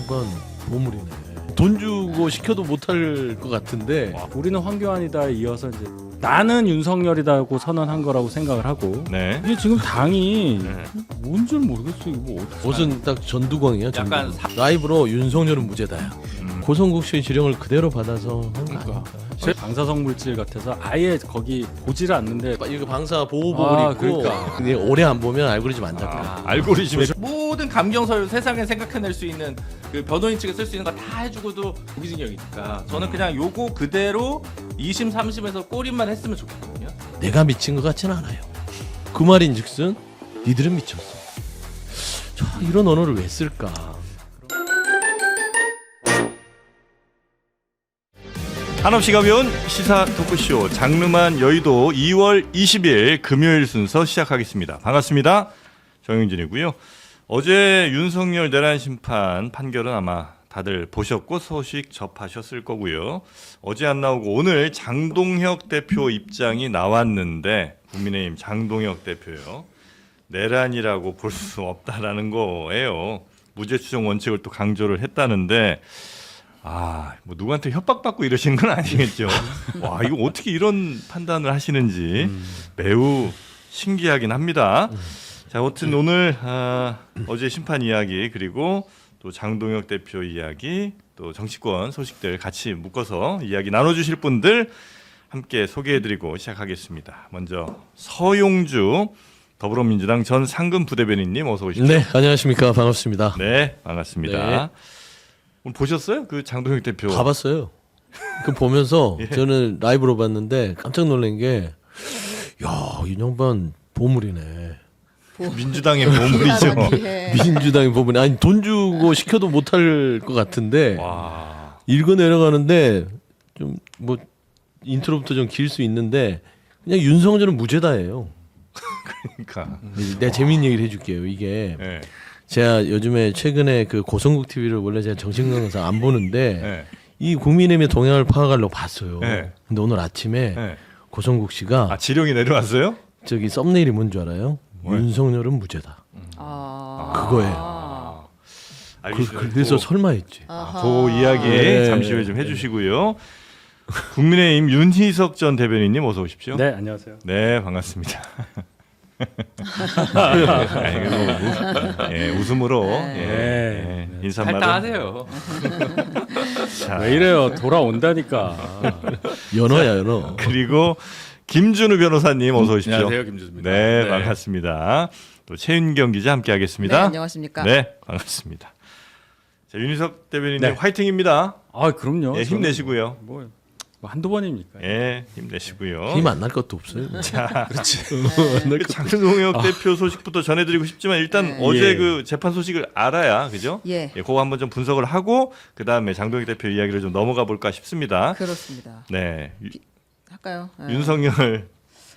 양반 보물이네. 돈 주고 시켜도 못할 것 같은데. 우리는 황교안이다에 이어서 이제 나는 윤석열이다고 선언한 거라고 생각을 하고 네. 이게 지금 당이 뭔 줄 모르겠어. 이거 뭐 어떡해. 무슨 딱 전두광이야. 약간 전두광. 라이브로 윤석열은 무죄다야. 고성국 씨의 지령을 그대로 받아서 한 거 아닐까. 제 방사성 물질 같아서 아예 거기 보지를 않는데 이거 방사 보호복을 입고 그러니까. 근데 오래 안 보면 알고리즘 안 잡혀. 알고리즘에 모든 감경서를 세상에 생각해낼 수 있는 그 변호인 측에 쓸 수 있는 거 다 해주고도 무기징역이니까 저는 그냥 요거 그대로 2심 3심에서 꼬림만 했으면 좋겠거든요. 내가 미친 것 같지는 않아요. 그 말인즉슨 니들은 미쳤어. 이런 언어를 왜 쓸까? 한없이 가벼운 시사 토크쇼 장르만 여의도 2월 20일 금요일 순서 시작하겠습니다. 반갑습니다. 정영진이고요. 어제 윤석열 내란 심판 판결은 아마 다들 보셨고 소식 접하셨을 거고요. 어제 안 나오고 오늘 장동혁 대표 입장이 나왔는데 국민의힘 장동혁 대표요. 내란이라고 볼 수 없다라는 거예요. 무죄 추정 원칙을 또 강조를 했다는데 뭐 누구한테 협박받고 이러신 건 아니겠죠. 와, 이거 어떻게 이런 판단을 하시는지 매우 신기하긴 합니다. 자, 아무튼 오늘 어제 심판 이야기 그리고 또 장동혁 대표 이야기 또 정치권 소식들 같이 묶어서 이야기 나눠주실 분들 함께 소개해드리고 시작하겠습니다. 먼저 서용주 더불어민주당 전 상근 부대변인님 어서 오십시오. 네, 안녕하십니까. 반갑습니다. 네, 반갑습니다. 네. 오늘 보셨어요? 그 장동혁 대표. 가봤어요. 그 보면서 예. 저는 라이브로 봤는데 깜짝 놀란 게, 야, 이 양반 보물이네. 민주당의 보물이죠. 민주당의 보물이 아니 돈 주고 시켜도 못할 것 같은데 와. 읽어 내려가는데 좀 뭐 인트로부터 좀 길 수 있는데 그냥 윤석열은 무죄다예요. 그러니까. 내가 재미있는 얘기를 해줄게요. 이게 네. 제가 요즘에 최근에 그 고성국 TV를 원래 제가 정신건강상 안 보는데 네. 이 국민의힘의 동향을 파악하려고 봤어요. 네. 근데 오늘 아침에 네. 고성국 씨가 지령이 내려왔어요? 저기 썸네일이 뭔 줄 알아요? 뭐예요? 윤석열은 무죄다. 그거예요. 알겠습니다. 그래서 설마 했지. 그 이야기 네. 잠시 후에 좀 해주시고요. 국민의힘 윤희석 전 대변인님 어서 오십시오. 네, 안녕하세요. 네, 반갑습니다. 웃음으로 인사말은 발당하세요. 왜 이래요? 돌아온다니까. 연어야 연어. 그리고 김준우 변호사님 어서 오십시오. 안녕하세요, 김준수입니다. 네, 반갑습니다. 또 최윤경 기자 함께하겠습니다. 네, 안녕하십니까. 네, 반갑습니다. 자, 윤희석 대변인님 네. 화이팅입니다. 그럼요. 예, 힘내시고요. 뭐 한두 번입니까? 예, 힘내시고요. 힘 안 날 것도 없어요. 자, 그렇지. 장동혁 대표 소식부터 전해드리고 싶지만 일단 어제 예. 그 재판 소식을 알아야 그죠? 예. 그거 한번 좀 분석을 하고 그 다음에 장동혁 대표 이야기를 좀 넘어가 볼까 싶습니다. 그렇습니다. 네, 할까요? 윤석열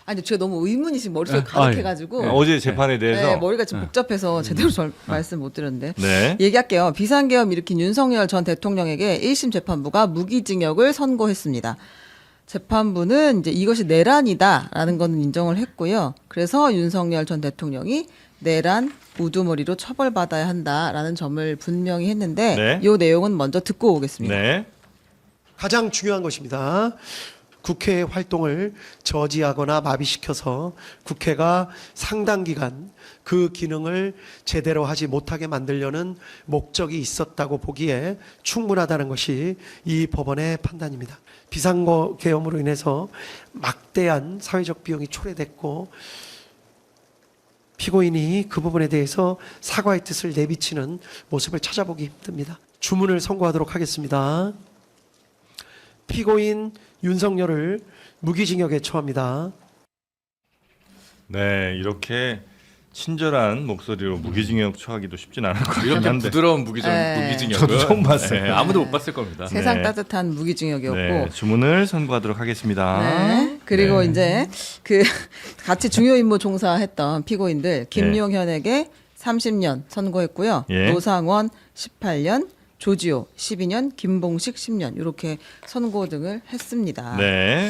아니 제가 너무 의문이 지금 머릿속에 가득해가지고 어제 재판에 대해서 네, 머리가 지금 복잡해서 제대로 말씀 못 드렸는데 네. 얘기할게요. 비상계엄 일으킨 윤석열 전 대통령에게 1심 재판부가 무기징역을 선고했습니다. 재판부는 이제 이것이 내란이다라는 것은 인정을 했고요. 그래서 윤석열 전 대통령이 내란 우두머리로 처벌받아야 한다라는 점을 분명히 했는데 네. 이 내용은 먼저 듣고 오겠습니다. 네. 가장 중요한 것입니다. 국회의 활동을 저지하거나 마비시켜서 국회가 상당 기간 그 기능을 제대로 하지 못하게 만들려는 목적이 있었다고 보기에 충분하다는 것이 이 법원의 판단입니다. 비상계엄으로 인해서 막대한 사회적 비용이 초래됐고 피고인이 그 부분에 대해서 사과의 뜻을 내비치는 모습을 찾아보기 힘듭니다. 주문을 선고하도록 하겠습니다. 피고인 윤석열을 무기징역에 처합니다. 네, 이렇게 친절한 목소리로 무기징역 처하기도 쉽진 않을 것 같긴 이렇게 한데. 부드러운 네. 무기징역은 저도 처음 봤어요. 네, 아무도 못 봤을 겁니다. 세상 네. 따뜻한 무기징역이었고 네, 주문을 선고하도록 하겠습니다. 네. 그리고 네. 이제 그 같이 중요 임무 종사했던 피고인들 김용현에게 30년 선고했고요. 예. 노상원 18년, 조지호 12년, 김봉식 10년 이렇게 선고 등을 했습니다. 네.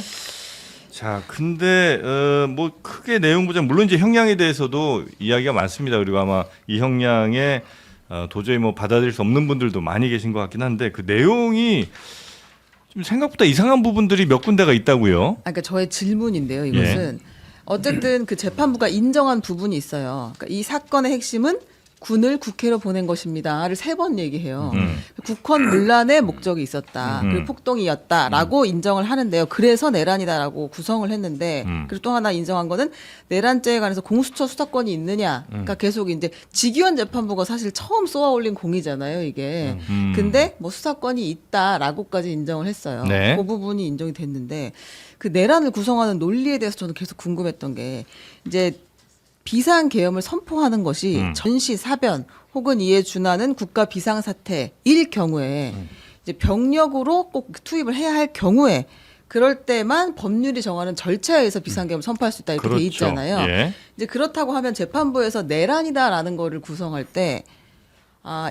자, 근데 뭐 크게 내용 보자면 물론 이제 형량에 대해서도 이야기가 많습니다. 그리고 아마 이 형량의 도저히 뭐 받아들일 수 없는 분들도 많이 계신 것 같긴 한데 그 내용이 좀 생각보다 이상한 부분들이 몇 군데가 있다고요. 그러니까 저의 질문인데요. 이것은 어쨌든 그 재판부가 인정한 부분이 있어요. 그러니까 이 사건의 핵심은 군을 국회로 보낸 것입니다를 3번 얘기해요. 국헌 문란의 목적이 있었다. 그리고 폭동이었다라고 인정을 하는데요. 그래서 내란이다라고 구성을 했는데 그리고 또 하나 인정한 거는 내란죄에 관해서 공수처 수사권이 있느냐. 그러니까 계속 이제 직위원 재판부가 사실 처음 쏘아올린 공이잖아요. 이게. 근데 뭐 수사권이 있다라고까지 인정을 했어요. 네. 그 부분이 인정이 됐는데 그 내란을 구성하는 논리에 대해서 저는 계속 궁금했던 게 이제 비상계엄을 선포하는 것이 전시, 사변 혹은 이에 준하는 국가 비상사태일 경우에 이제 병력으로 꼭 투입을 해야 할 경우에 그럴 때만 법률이 정하는 절차에 의해서 비상계엄을 선포할 수 있다 이렇게 돼 있잖아요. 예. 이제 그렇다고 하면 재판부에서 내란이다라는 거를 구성할 때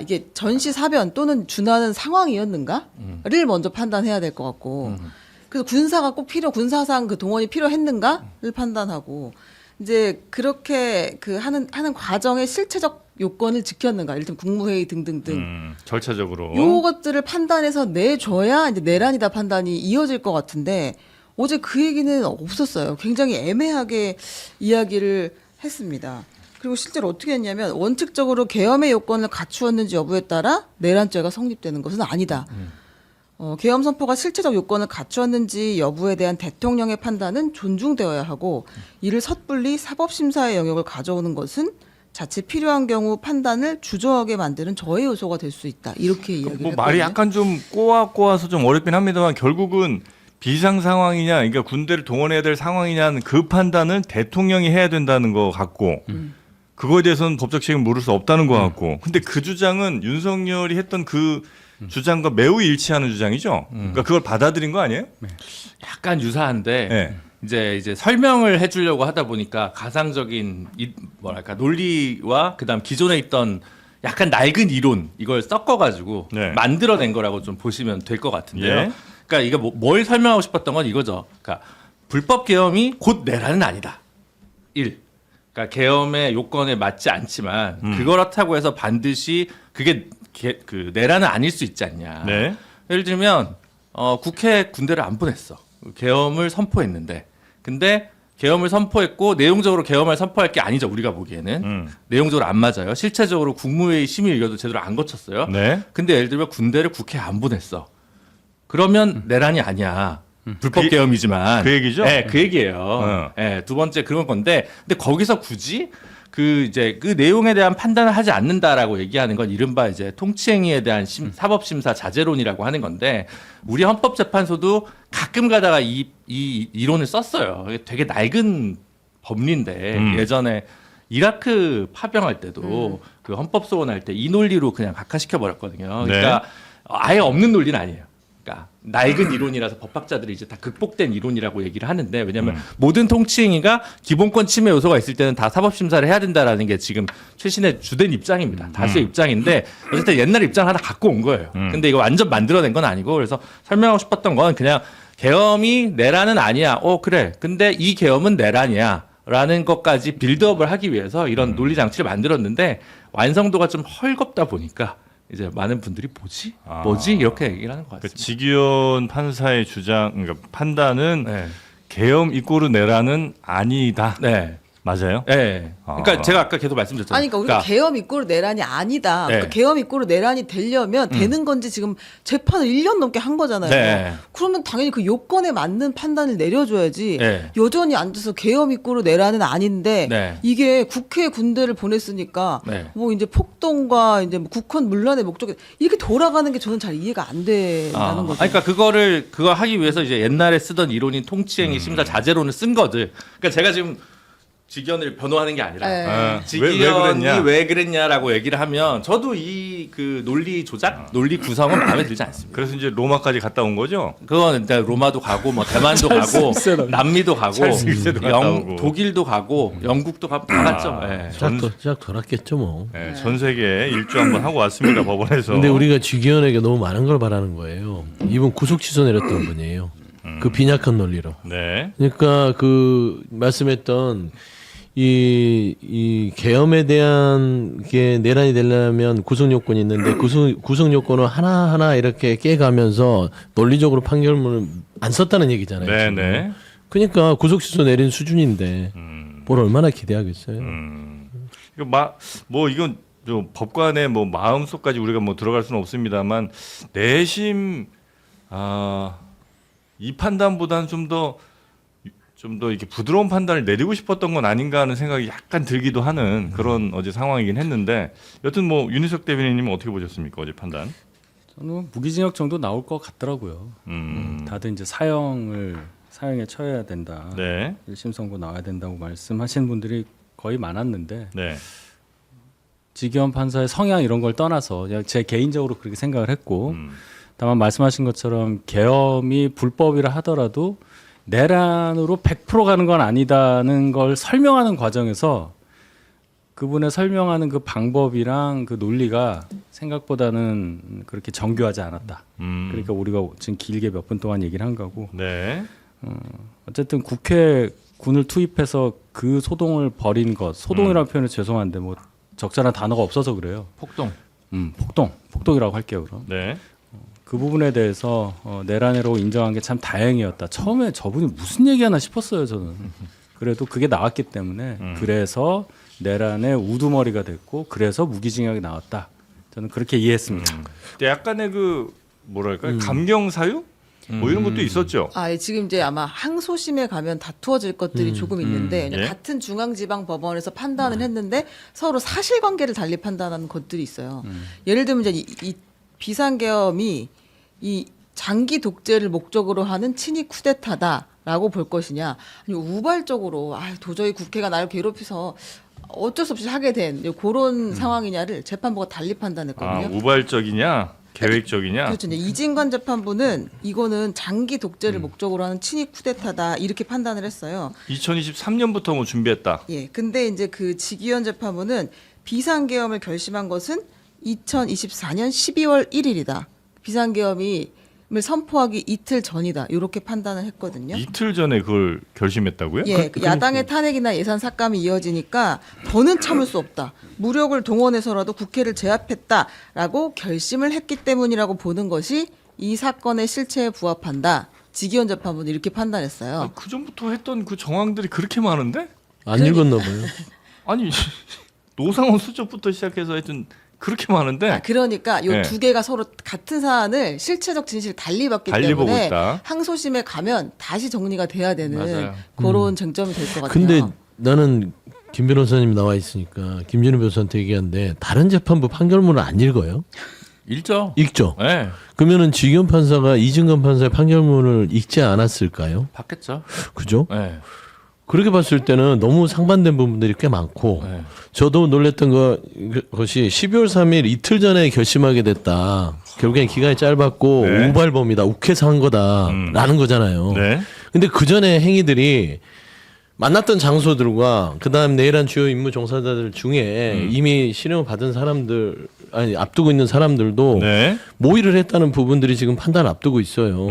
이게 전시, 사변 또는 준하는 상황이었는가를 먼저 판단해야 될 것 같고 그래서 군사가 꼭 군사상 그 동원이 필요했는가를 판단하고 이제 그렇게 그 하는 과정의 실체적 요건을 지켰는가, 이를테면 국무회의 등등등 절차적으로 요것들을 판단해서 내줘야 이제 내란이다 판단이 이어질 것 같은데 어제 그 얘기는 없었어요. 굉장히 애매하게 이야기를 했습니다. 그리고 실제로 어떻게 했냐면 원칙적으로 계엄의 요건을 갖추었는지 여부에 따라 내란죄가 성립되는 것은 아니다. 계엄 선포가 실체적 요건을 갖추었는지 여부에 대한 대통령의 판단은 존중되어야 하고 이를 섣불리 사법심사의 영역을 가져오는 것은 자칫 필요한 경우 판단을 주저하게 만드는 저해 요소가 될 수 있다. 이렇게 이야기를 뭐 했거든요. 말이 약간 좀 꼬아서 좀 어렵긴 합니다만 결국은 비상 상황이냐, 그러니까 군대를 동원해야 될 상황이냐는 그 판단은 대통령이 해야 된다는 거 같고 그거에 대해서는 법적 책임을 물을 수 없다는 거 같고 근데 그 주장은 윤석열이 했던 그 주장과 매우 일치하는 주장이죠. 그러니까 그걸 받아들인 거 아니에요? 약간 유사한데 네. 이제 설명을 해주려고 하다 보니까 가상적인 뭐랄까 논리와 그다음 기존에 있던 약간 낡은 이론 이걸 섞어가지고 네. 만들어낸 거라고 좀 보시면 될 것 같은데요. 예. 그러니까 이게 뭘 설명하고 싶었던 건 이거죠. 그러니까 불법 계엄이 곧 내란은 아니다. 1. 그러니까 계엄의 요건에 맞지 않지만 그렇다고 해서 반드시 그게 그 내란은 아닐 수 있지 않냐. 네. 예를 들면 국회 군대를 안 보냈어. 계엄을 선포했는데 근데 계엄을 선포했고 내용적으로 계엄을 선포할 게 아니죠. 우리가 보기에는 내용적으로 안 맞아요. 실체적으로 국무회의 심의의결도 제대로 안 거쳤어요. 네. 근데 예를 들면 군대를 국회에 안 보냈어. 그러면 내란이 아니야. 불법 계엄이지만 그 얘기죠? 네, 그 얘기예요. 네, 두 번째 그런 건데 근데 거기서 굳이 그 내용에 대한 판단을 하지 않는다라고 얘기하는 건 이른바 이제 통치행위에 대한 사법심사 자제론이라고 하는 건데 우리 헌법재판소도 가끔 가다가 이 이론을 썼어요. 이게 되게 낡은 법리인데 예전에 이라크 파병할 때도 그 헌법소원할 때 이 논리로 그냥 각하시켜 버렸거든요. 그러니까 아예 없는 논리는 아니에요. 그러니까 낡은 이론이라서 법학자들이 이제 다 극복된 이론이라고 얘기를 하는데 왜냐하면 모든 통치행위가 기본권 침해 요소가 있을 때는 다 사법심사를 해야 된다라는 게 지금 최신의 주된 입장입니다. 다수의 입장인데 어쨌든 옛날 입장을 하나 갖고 온 거예요. 근데 이거 완전 만들어낸 건 아니고 그래서 설명하고 싶었던 건 그냥 계엄이 내란은 아니야. 그래. 근데 이 계엄은 내란이야. 라는 것까지 빌드업을 하기 위해서 이런 논리 장치를 만들었는데 완성도가 좀 헐겁다 보니까 이제 많은 분들이 뭐지 이렇게 얘기를 하는 것 그 같습니다. 직위원 판사의 주장, 그러니까 판단은 네. 계엄 이꼬르 내란은 아니다. 네. 맞아요? 네. 그러니까 제가 아까 계속 말씀드렸잖아요. 아니, 그러니까 우리가 계엄 이꼬르 내란이 아니다. 네. 그러니까 계엄 이꼬르 내란이 되려면 되는 건지 지금 재판을 1년 넘게 한 거잖아요. 네. 그러면 당연히 그 요건에 맞는 판단을 내려줘야지. 네. 여전히 앉아서 계엄 이꼬르 내란은 아닌데 네. 이게 국회에 군대를 보냈으니까 네. 뭐 이제 폭동과 이제 뭐 국헌 문란의 목적이 이렇게 돌아가는 게 저는 잘 이해가 안 된다는 거죠. 그러니까 그거 하기 위해서 이제 옛날에 쓰던 이론인 통치행위 심사 자제론을 쓴 거들. 그러니까 제가 지금 직위원을 변호하는 게 아니라 네. 직위원이 그랬냐? 왜 그랬냐라고 얘기를 하면 저도 이 그 논리 조작, 논리 구성은 마음에 들지 않습니다. 그래서 이제 로마까지 갔다 온 거죠? 그건 이제 로마도 가고 뭐 대만도 가고 남미도 가고 찰스일세도 갔다 오고. 독일도 가고 영국도 가고 다 갔죠. 예. 시작 돌았겠죠 뭐. 네, 전 세계 일주 한번 하고 왔습니다 법원에서. 근데 우리가 직위원에게 너무 많은 걸 바라는 거예요. 이분 구속 취소 내렸던 분이에요. 그 빈약한 논리로. 네. 그러니까 그 말씀했던 이 계엄에 대한 게 내란이 되려면 구성 요건이 있는데 구성 요건을 하나하나 이렇게 깨가면서 논리적으로 판결문을 안 썼다는 얘기잖아요. 지금. 네네. 그러니까 구속 취소 내린 수준인데 뭘 얼마나 기대하겠어요. 이거 뭐 이건 좀 법관의 뭐 마음속까지 우리가 뭐 들어갈 수는 없습니다만 내심 이 판단보다는 좀 더 이렇게 부드러운 판단을 내리고 싶었던 건 아닌가 하는 생각이 약간 들기도 하는 그런 어제 상황이긴 했는데 여튼 뭐 윤희석 대변인님은 어떻게 보셨습니까 어제 판단? 저는 무기징역 정도 나올 것 같더라고요. 다들 이제 사형에 처해야 된다. 네. 1심 선고 나와야 된다고 말씀하시는 분들이 거의 많았는데 네. 지기현 판사의 성향 이런 걸 떠나서 그냥 제 개인적으로 그렇게 생각을 했고 다만 말씀하신 것처럼 계엄이 불법이라 하더라도 내란으로 100% 가는 건 아니다는 걸 설명하는 과정에서 그분의 설명하는 그 방법이랑 그 논리가 생각보다는 그렇게 정교하지 않았다. 그러니까 우리가 지금 길게 몇 분 동안 얘기를 한 거고 네. 어쨌든 국회 군을 투입해서 그 소동을 벌인 것 소동이라는 표현은 죄송한데 뭐 적절한 단어가 없어서 그래요. 폭동. 폭동이라고 할게요. 그럼 네. 그 부분에 대해서 내란으로 인정한 게 참 다행이었다. 처음에 저분이 무슨 얘기하나 싶었어요. 저는 그래도 그게 나왔기 때문에 그래서 내란의 우두머리가 됐고 그래서 무기징역이 나왔다. 저는 그렇게 이해했습니다. 근데 약간의 그 뭐랄까 감경 사유 뭐 이런 것도 있었죠. 아, 예, 지금 이제 아마 항소심에 가면 다투어질 것들이 조금 있는데 그냥 예. 같은 중앙지방법원에서 판단을 했는데 서로 사실관계를 달리 판단하는 것들이 있어요. 예를 들면 이제 이 비상계엄이 이 장기 독재를 목적으로 하는 친위 쿠데타다라고 볼 것이냐, 아니면 우발적으로 도저히 국회가 나를 괴롭혀서 어쩔 수 없이 하게 된 그런 상황이냐를 재판부가 달리 판단했거든요. 우발적이냐 계획적이냐. 그렇죠. 이제 이진관 재판부는 이거는 장기 독재를 목적으로 하는 친위 쿠데타다 이렇게 판단을 했어요. 2023년부터 뭐 준비했다. 예. 근데 이제 그 지기현 재판부는 비상계엄을 결심한 것은 2024년 12월 1일이다. 비상계엄을 선포하기 이틀 전이다. 이렇게 판단을 했거든요. 이틀 전에 그걸 결심했다고요? 예, 그 야당의 탄핵이나 예산 삭감이 이어지니까 더는 참을 수 없다. 무력을 동원해서라도 국회를 제압했다라고 결심을 했기 때문이라고 보는 것이 이 사건의 실체에 부합한다. 지기현 재판부는 이렇게 판단했어요. 그 전부터 했던 그 정황들이 그렇게 많은데? 안 읽었나 봐요. 아니 노상원 수첩부터 시작해서 하여튼 그렇게 많은데 그러니까 요 네. 두 개가 서로 같은 사안을 실체적 진실을 달리 봤기 달리 보고 때문에 있다. 항소심에 가면 다시 정리가 돼야 되는 맞아요. 그런 쟁점이 될 것 같아요. 근데 나는 김 변호사님 나와 있으니까 김준우 변호사한테 얘기하는데 다른 재판부 판결문을 안 읽어요? 읽죠. 읽죠. 네. 그러면은 지기현 판사가 이진관 판사의 판결문을 읽지 않았을까요? 봤겠죠. 그죠? 네. 그렇게 봤을 때는 너무 상반된 부분들이 꽤 많고 네. 저도 놀랬던 것이 12월 3일 이틀 전에 결심하게 됐다. 결국엔 기간이 짧았고 네. 우발범이다. 욱해서 한 거다라는 거잖아요. 네. 근데 그 전에 행위들이 만났던 장소들과 그다음 내일한 주요 임무 종사자들 중에 이미 실형을 받은 사람들 아니 앞두고 있는 사람들도 네. 모의를 했다는 부분들이 지금 판단을 앞두고 있어요.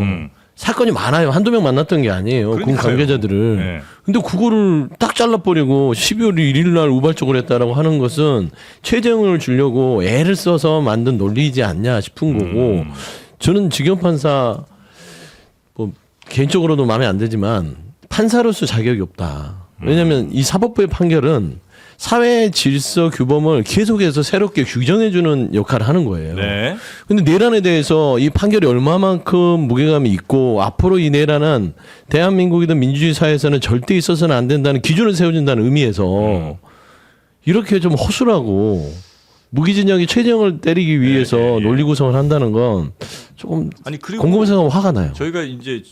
사건이 많아요. 한두 명 만났던 게 아니에요. 군 그러니까요. 관계자들을. 네. 근데 그거를 딱 잘라버리고 12월 1일 날 우발적으로 했다라고 하는 것은 최저형을 주려고 애를 써서 만든 논리이지 않냐 싶은 거고 저는 지기현 판사 뭐 개인적으로도 마음에 안 들지만 판사로서 자격이 없다. 왜냐하면 이 사법부의 판결은 사회 질서 규범을 계속해서 새롭게 규정해주는 역할을 하는 거예요. 네. 근데 내란에 대해서 이 판결이 얼마만큼 무게감이 있고 앞으로 이 내란은 대한민국이든 민주주의 사회에서는 절대 있어서는 안 된다는 기준을 세워준다는 의미에서 이렇게 좀 허술하고 무기징역이 최저형을 때리기 위해서 논리 구성을 한다는 건 조금 아니 그리고 곰곰생각하면 화가 나요. 저희가 이제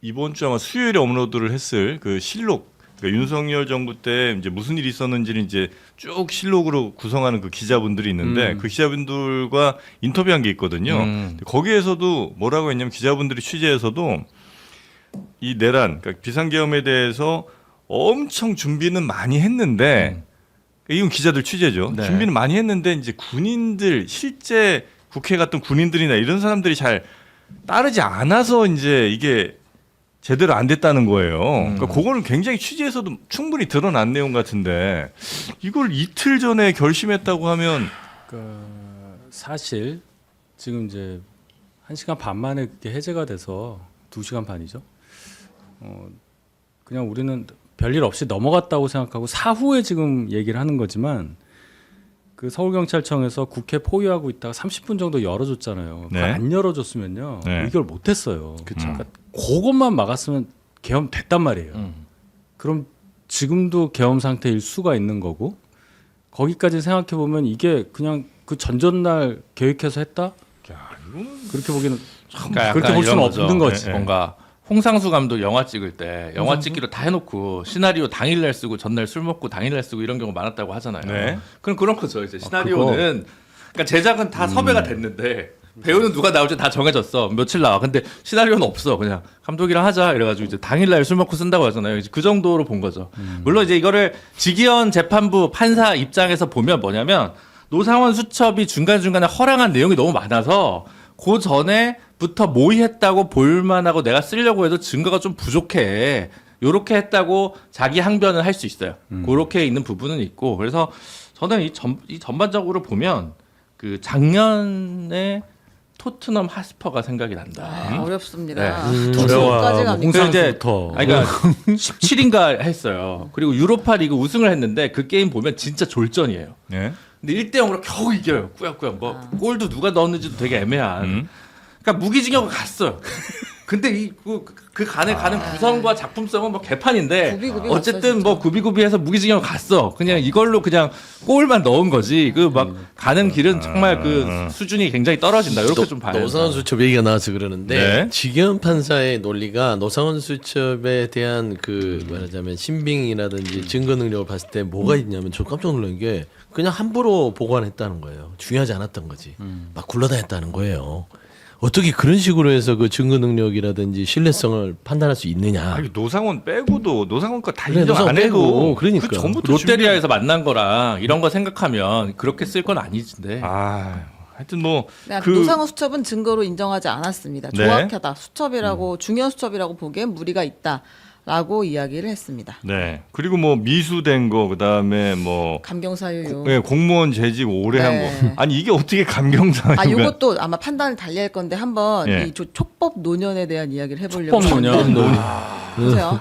이번 주 아마 수요일에 업로드를 했을 그 실록 그러니까 윤석열 정부 때 이제 무슨 일이 있었는지를 이제 쭉 실록으로 구성하는 그 기자분들이 있는데 그 기자분들과 인터뷰한 게 있거든요. 거기에서도 뭐라고 했냐면 기자분들이 취재에서도 이 내란 그러니까 비상계엄에 대해서 엄청 준비는 많이 했는데 이건 기자들 취재죠. 네. 준비는 많이 했는데 이제 군인들 실제 국회 갔던 군인들이나 이런 사람들이 잘 따르지 않아서 이제 이게 제대로 안 됐다는 거예요. 그러니까 그거는 굉장히 취재에서도 충분히 드러난 내용 같은데 이걸 이틀 전에 결심했다고 하면 사실 지금 이제 1시간 반 만에 이렇게 해제가 돼서 2시간 반이죠. 그냥 우리는 별일 없이 넘어갔다고 생각하고 사후에 지금 얘기를 하는 거지만 그 서울경찰청에서 국회 포위하고 있다가 30분 정도 열어줬잖아요. 네. 안 열어줬으면요 네. 이걸 못했어요. 그러니까 그것만 막았으면 계엄 됐단 말이에요. 그럼 지금도 계엄 상태일 수가 있는 거고 거기까지 생각해 보면 이게 그냥 그 전전날 계획해서 했다? 그렇게 보기는 그러니까 그렇게 약간 볼 수는 이런 거죠. 없는 거지. 뭔가 홍상수 감독 영화 찍을 때 영화 찍기로 다 해놓고 시나리오 당일날 쓰고 전날 술 먹고 당일날 쓰고 이런 경우 많았다고 하잖아요. 네. 그럼 그런 거죠. 이제 시나리오는 그러니까 제작은 다 섭외가 됐는데 배우는 누가 나올지 다 정해졌어. 며칠 나와. 근데 시나리오는 없어. 그냥 감독이랑 하자 이래가지고 이제 당일날 술 먹고 쓴다고 하잖아요. 이제 그 정도로 본 거죠. 물론 이제 이거를 직위원 재판부 판사 입장에서 보면 뭐냐면 노상원 수첩이 중간중간에 허랑한 내용이 너무 많아서 그 전에부터 모의했다고 볼만하고 내가 쓰려고 해도 증거가 좀 부족해. 요렇게 했다고 자기 항변을 할 수 있어요. 그렇게 있는 부분은 있고 그래서 저는 이 전반적으로 보면 그 작년에 토트넘 하스퍼가 생각이 난다. 어렵습니다. 네. 두까지 갑니다. 그래서 이제 홍상수부터. 그러니까 17인가 했어요. 그리고 유로파 리그 우승을 했는데 그 게임 보면 진짜 졸전이에요. 네. 근데 1대0으로 겨우 이겨요. 꾸역꾸역. 뭐 골도 누가 넣었는지도 되게 애매한. 그러니까 무기징역을 갔어요. 근데 그 가는 구성과 작품성은 뭐 개판인데 구비구비 어쨌든 갔어요, 뭐 구비구비해서 무기징역 갔어. 그냥 이걸로 그냥 골만 넣은 거지. 그 막 가는 길은 정말 그 수준이 굉장히 떨어진다. 이렇게 좀 봐야 노상원 수첩 얘기가 나와서 그러는데 네. 직위원 판사의 논리가 노상원 수첩에 대한 그 말하자면 신빙이라든지 증거 능력을 봤을 때 뭐가 있냐면 저 깜짝 놀란 게 그냥 함부로 보관했다는 거예요. 중요하지 않았던 거지. 막 굴러다녔다는 거예요. 어떻게 그런 식으로 해서 그 증거 능력이라든지 신뢰성을 판단할 수 있느냐? 아니, 노상원 빼고도 노상원 거 다 그래, 인정 안 노상원 해도 빼고, 그러니까. 그 전부터 롯데리아에서 만난 거랑 이런 거 생각하면 그렇게 쓸 건 아니진데. 하여튼 뭐 노상원 수첩은 증거로 인정하지 않았습니다. 네. 조악하다. 수첩이라고 중요한 수첩이라고 보기엔 무리가 있다라고 이야기를 했습니다. 네. 그리고 뭐 미수된 거 그다음에 뭐 감경사유요. 네, 공무원 재직 오래 한 네. 거. 아니 이게 어떻게 감경사유가? 요것도 아마 판단을 달리할 건데 한번 예. 이 촉법 노년에 대한 이야기를 해보려고. 촉법 노년. 보세요.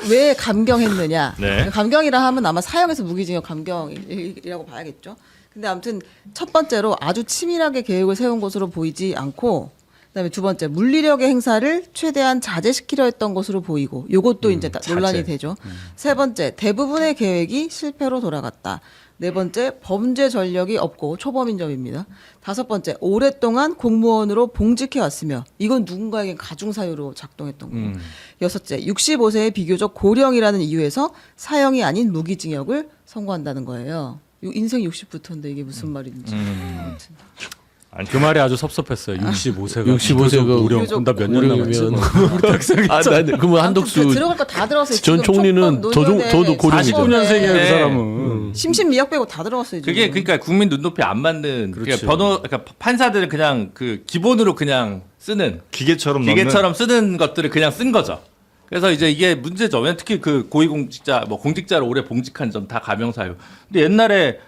왜 감경했느냐? 네. 감경이라 하면 아마 사형에서 무기징역 감경이라고 봐야겠죠. 근데 아무튼 첫 번째로 아주 치밀하게 계획을 세운 것으로 보이지 않고, 그다음에 두 번째 물리력의 행사를 최대한 자제시키려 했던 것으로 보이고, 요것도 이제 논란이 되죠. 세 번째 대부분의 계획이 실패로 돌아갔다. 네 번째 범죄 전력이 없고 초범인 점입니다. 다섯 번째 오랫동안 공무원으로 봉직해 왔으며 이건 누군가에게 가중 사유로 작동했던 거고. 여섯째 65세의 비교적 고령이라는 이유에서 사형이 아닌 무기징역을 선고한다는 거예요. 인생 60부터인데 이게 무슨 말인지. 아무튼. 아니 그 말이 아주 섭섭했어요. 65세가 65세가 무령. 나 몇 년 남았지? 고령이면 뭐. 그러면 한덕수 아무튼 들어갈 거 다 들어갔어요. 전 총리는 더도 고령이죠. 49년생이에요, 그 네. 사람은. 심신미약 빼고 다 들어갔어요. 지금. 그게 그러니까 국민 눈높이 안 맞는 그렇지. 그러니까 판사들은 그냥 그 기본으로 그냥 쓰는 기계처럼 기계처럼 쓰는 것들을 그냥 쓴 거죠. 그래서 이제 이게 문제죠. 왜냐면 특히 그 고위공직자 뭐 공직자로 오래 봉직한 점 다 가명사유. 근데 옛날에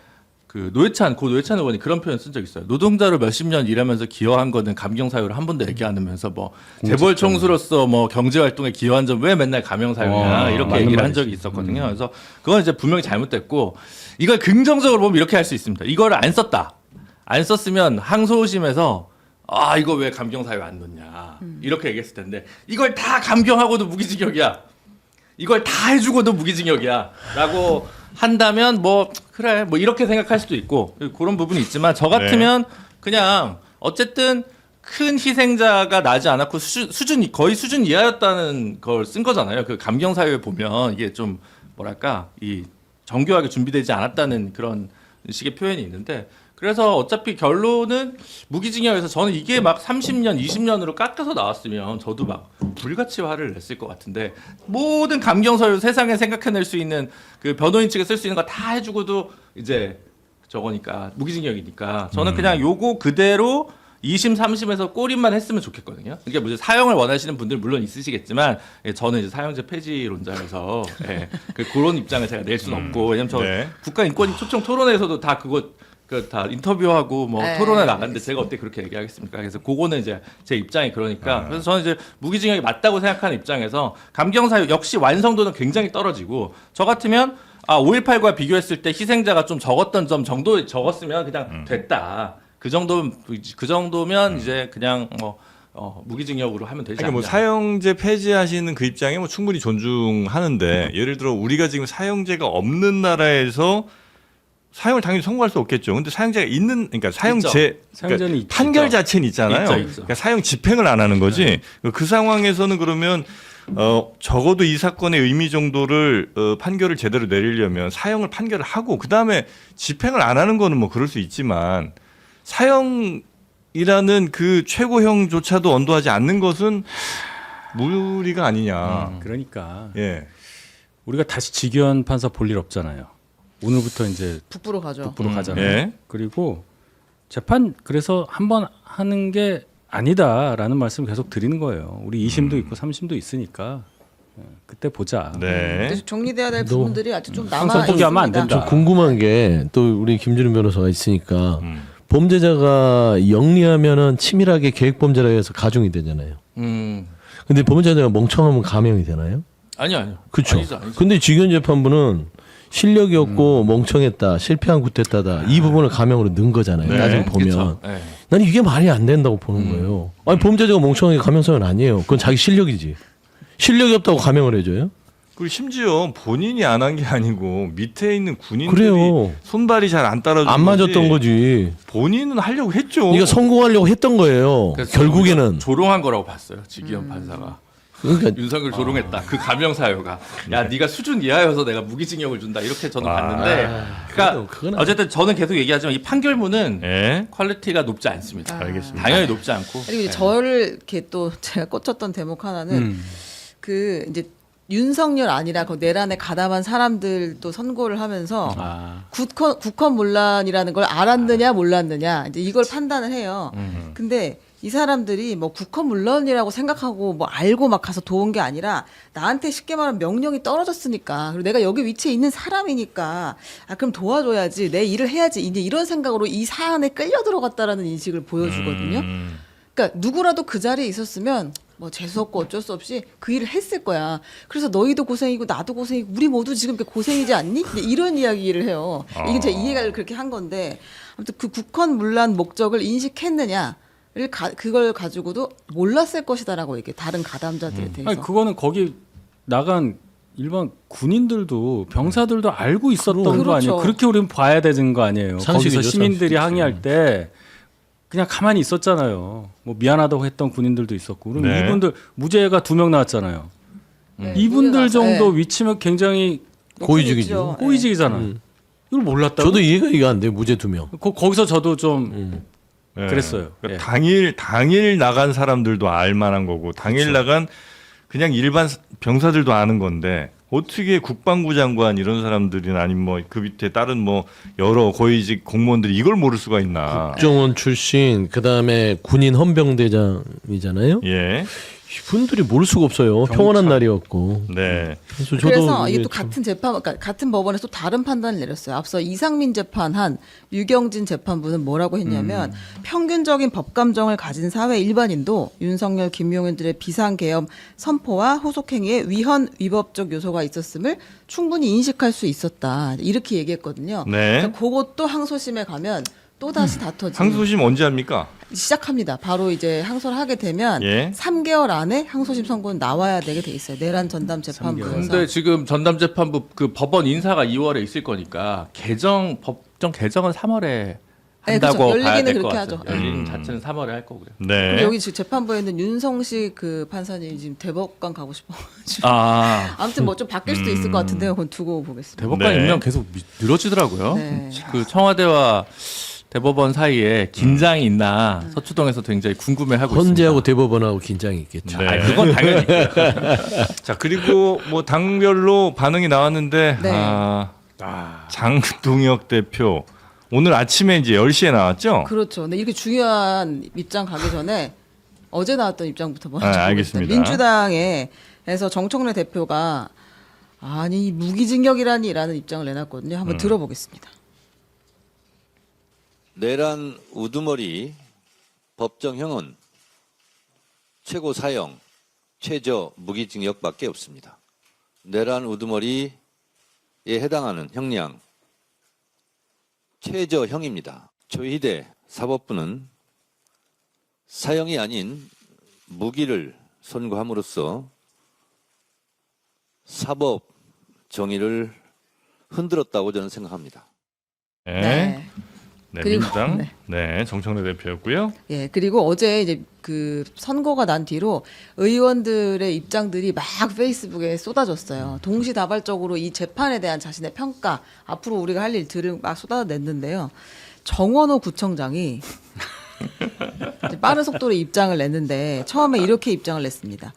그 노회찬 의원이 그런 표현 쓴 적 있어요. 노동자로 몇십 년 일하면서 기여한 거는 감경사유를 한 번도 얘기 안 하면서 뭐 재벌 총수로서 뭐 경제 활동에 기여한 점 왜 맨날 감형사유냐 이렇게 맞는 얘기를 한 말이지. 적이 있었거든요. 그래서 그건 이제 분명히 잘못됐고 이걸 긍정적으로 보면 이렇게 할 수 있습니다. 이걸 안 썼다. 안 썼으면 항소심에서 아 이거 왜 감경사유 안 넣냐 이렇게 얘기했을 텐데 이걸 다 감경하고도 무기징역이야. 이걸 다 해주고도 무기징역이야라고 한다면 뭐 그래 뭐 이렇게 생각할 수도 있고 그런 부분이 있지만 저 같으면 그냥 어쨌든 큰 희생자가 나지 않았고 거의 수준 이하였다는 걸 쓴 거잖아요. 그 감경 사유에 보면 이게 좀 뭐랄까 이 정교하게 준비되지 않았다는 그런 식의 표현이 있는데 그래서 어차피 결론은 무기징역에서 저는 이게 막 30년, 20년으로 깎아서 나왔으면 저도 막 불같이 화를 냈을 것 같은데 모든 감경서유 세상에 생각해낼 수 있는 그 변호인 측에 쓸 수 있는 거 다 해주고도 이제 저거니까 무기징역이니까 저는 그냥 요거 그대로 2심, 3심에서 꼬립만 했으면 좋겠거든요. 그러니까 무슨 사형을 원하시는 분들 물론 있으시겠지만 예, 저는 이제 사형제 폐지론자라서 예, 그런 입장을 제가 낼 수는 없고 왜냐면 저 네. 국가인권위 초청 토론회에서도 다 그거 다 인터뷰하고 뭐 네. 토론회 나갔는데 제가 어떻게 그렇게 얘기하겠습니까? 그래서 그거는 이제 제 입장이 그러니까 그래서 저는 이제 무기징역이 맞다고 생각하는 입장에서 감경사유 역시 완성도는 굉장히 떨어지고 저 같으면 5.18과 비교했을 때 희생자가 좀 적었던 점 정도 적었으면 그냥 됐다. 그 정도면 이제 그냥 뭐 무기징역으로 하면 되지 그러니까 뭐 않냐. 사형제 폐지하시는 그 입장에 뭐 충분히 존중하는데 예를 들어 우리가 지금 사형제가 없는 나라에서 사형을 당연히 선고할 수 없겠죠. 근데 사형제가 있는 그러니까 사형제 사형제는 그러니까 있죠. 판결 자체는 있잖아요. 있죠. 그러니까 사형 집행을 안 하는 거지. 그 상황에서는 그러면 적어도 이 사건의 의미 정도를 판결을 제대로 내리려면 사형을 판결을 하고 그 다음에 집행을 안 하는 거는 뭐 그럴 수 있지만 사형이라는 그 최고형조차도 언도하지 않는 것은 무리가 아니냐. 그러니까 예. 우리가 다시 지기현 판사 볼 일 없잖아요. 오늘부터 이제 북부로 가죠. 북부로 가잖아요. 예. 그리고 재판 그래서 한 번 하는 게 아니다라는 말씀 계속 드리는 거예요. 우리 2심도 있고 3심도 있으니까 그때 보자. 네. 근데 정리돼야 될 너 부분들이 아직 좀 남아 항상 포기하면 안 있습니다. 된다. 저 궁금한 게 또 우리 김준우 변호사가 있으니까 범죄자가 영리하면은 치밀하게 계획 범죄라 해서 가중이 되잖아요. 근데 범죄자가 멍청하면 감형이 되나요? 아니요. 그렇죠. 아니죠. 근데 지견 재판부는 실력이 없고 멍청했다, 실패한 굿했다다 이 부분을 감형으로 넣은 거잖아요. 네. 나중에 보면 그쵸. 네. 난 이게 말이 안 된다고 보는 거예요. 아니 범죄자가 멍청하게 감형사유는 아니에요. 그건 자기 실력이지. 실력이 없다고 감형을 해줘요? 그리고 심지어 본인이 안 한 게 아니고 밑에 있는 군인들이 그래요. 손발이 잘 안 따라주는 안 맞았던 거지. 본인은 하려고 했죠. 그러니까 성공하려고 했던 거예요. 그래서 결국에는. 조롱한 거라고 봤어요. 지기현 판사가. 그러니까 윤석열 조롱했다. 그 감형 사유가. 야, 네가 수준 이하여서 내가 무기징역을 준다. 이렇게 저는 봤는데. 그러니까 그건 어쨌든 저는 계속 얘기하지만 이 판결문은 예. 퀄리티가 높지 않습니다. 알겠습니다. 당연히 높지 않고. 그리고 이제 저를 이렇게 또 제가 꽂혔던 대목 하나는 그 이제 윤석열 아니라 그 내란에 가담한 사람들도 선고를 하면서 국헌문란이라는 걸 알았느냐 몰랐느냐 이제 이걸 판단을 해요. 근데 이 사람들이 뭐 국헌문란이라고 생각하고 뭐 알고 막 가서 도운 게 아니라 나한테 쉽게 말하면 명령이 떨어졌으니까 그리고 내가 여기 위치에 있는 사람이니까 그럼 도와줘야지 내 일을 해야지 이제 이런 생각으로 이 사안에 끌려 들어갔다라는 인식을 보여주거든요. 그러니까 누구라도 그 자리에 있었으면 뭐 재수 없고 어쩔 수 없이 그 일을 했을 거야. 그래서 너희도 고생이고 나도 고생이고 우리 모두 지금 이렇게 고생이지 않니? 근데 이런 이야기를 해요. 이게 제 이해가 그렇게 한 건데 아무튼 그 국헌문란 목적을 인식했느냐를 그걸 가지고도 몰랐을 것이다라고 얘기해. 다른 가담자들에 대해서. 아니 그거는 거기 나간 일반 군인들도 병사들도 알고 있었던 거 그렇죠. 아니에요. 그렇게 우리는 봐야 되는 거 아니에요. 상식이죠, 거기서 시민들이 상식이지. 항의할 때 그냥 가만히 있었잖아요. 뭐 미안하다고 했던 군인들도 있었고. 그럼 네. 이분들 무죄가 2명 나왔잖아요. 네, 이분들 무죄 정도 나왔- 위치면 굉장히 고위직이죠. 네. 호의직이잖아. 이걸 몰랐다고? 저도 이해가 안 돼요. 무죄 2명. 거기서 저도 좀 예. 그랬어요. 그러니까 예. 당일 나간 사람들도 알 만한 거고 당일 나간 그냥 일반 병사들도 아는 건데 어떻게 국방부 장관 이런 사람들이나 아니면 뭐 그 밑에 다른 뭐 여러 고위직 공무원들이 이걸 모를 수가 있나? 국정원 출신 그다음에 군인 헌병대장이잖아요. 예. 이분들이 모를 수가 없어요. 평온한 날이었고. 네. 그래서 저도 그래서 이게 이게 또 참- 같은 재판, 그러니까 같은 법원에서 또 다른 판단을 내렸어요. 앞서 이상민 재판한 유경진 재판부는 뭐라고 했냐면 평균적인 법 감정을 가진 사회 일반인도 윤석열, 김용현들의 비상계엄 선포와 후속행위에 위헌 위법적 요소가 있었음을 충분히 인식할 수 있었다. 이렇게 얘기했거든요. 네. 그러니까 그것도 항소심에 가면 또 다시 다퉈지는 항소심 언제 합니까? 시작합니다. 바로 이제 항소를 하게 되면 예. 3개월 안에 항소심 선고는 나와야 되게 돼 있어요. 내란 전담 재판부에서. 근데 지금 전담재판부 그 법원 인사가 2월에 있을 거니까 법정 개정은 3월에 한다고 그렇죠. 열리기는 봐야 될 것 그렇게 같아요. 하죠. 열리는 자체는 3월에 할 거고요. 네. 그리고 여기 지금 재판부에는 윤성식 그 판사님이 지금 대법관 가고 싶어. 아무튼 뭐 좀 바뀔 수도 있을 것 같은데요. 그건 두고 보겠습니다. 대법관 네. 임명 계속 늘어지더라고요. 네. 그 청와대와 대법원 사이에 긴장이 있나 서초동에서 굉장히 궁금해하고 헌재하고 있습니다. 대법원하고 긴장이 있겠죠. 네. 아니, 그건 당연히 있고요. 자 그리고 뭐 당별로 반응이 나왔는데 네. 장동혁 대표 오늘 아침에 이제 10시에 나왔죠? 그렇죠. 근데 이렇게 중요한 입장 가기 전에 어제 나왔던 입장부터 먼저 보겠습니다. 알겠습니다. 민주당에서 정청래 대표가 아니 무기징역이라니라는 입장을 내놨거든요. 한번 들어보겠습니다. 내란 우두머리 법정형은 최고 사형, 최저 무기징역밖에 없습니다. 내란 우두머리에 해당하는 형량 최저형입니다. 조희대 사법부는 사형이 아닌 무기를 선고함으로써 사법 정의를 흔들었다고 저는 생각합니다. 네. 네, 그리고- 민주당. 네. 네, 정청래 대표였고요. 예, 그리고 어제 이제 그 선거가 난 뒤로 의원들의 입장들이 막 페이스북에 쏟아졌어요. 동시다발적으로 이 재판에 대한 자신의 평가, 앞으로 우리가 할 일들을 막 쏟아냈는데요. 정원호 구청장이 이제 빠른 속도로 입장을 냈는데 처음에 이렇게 입장을 냈습니다.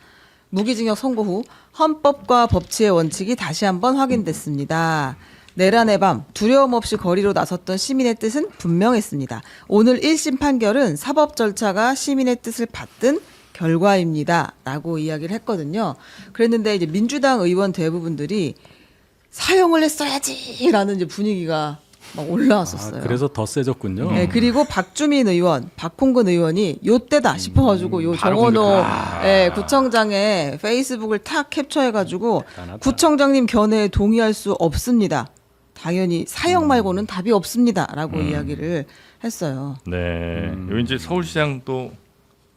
무기징역 선고 후 헌법과 법치의 원칙이 다시 한번 확인됐습니다. 내란의 밤 두려움 없이 거리로 나섰던 시민의 뜻은 분명했습니다. 오늘 1심 판결은 사법 절차가 시민의 뜻을 받든 결과입니다. 라고 이야기를 했거든요. 그랬는데 이제 민주당 의원 대부분들이 사형을 했어야지! 라는 이제 분위기가 막 올라왔었어요. 그래서 더 세졌군요. 네, 그리고 박주민 의원, 박홍근 의원이 요때다 싶어가지고 요 바로 정원호 구청장의 페이스북을 탁 캡처해가지고 대단하다. 구청장님 견해에 동의할 수 없습니다. 당연히 사형 말고는 답이 없습니다라고 이야기를 했어요. 네. 여기 이제 서울시장 또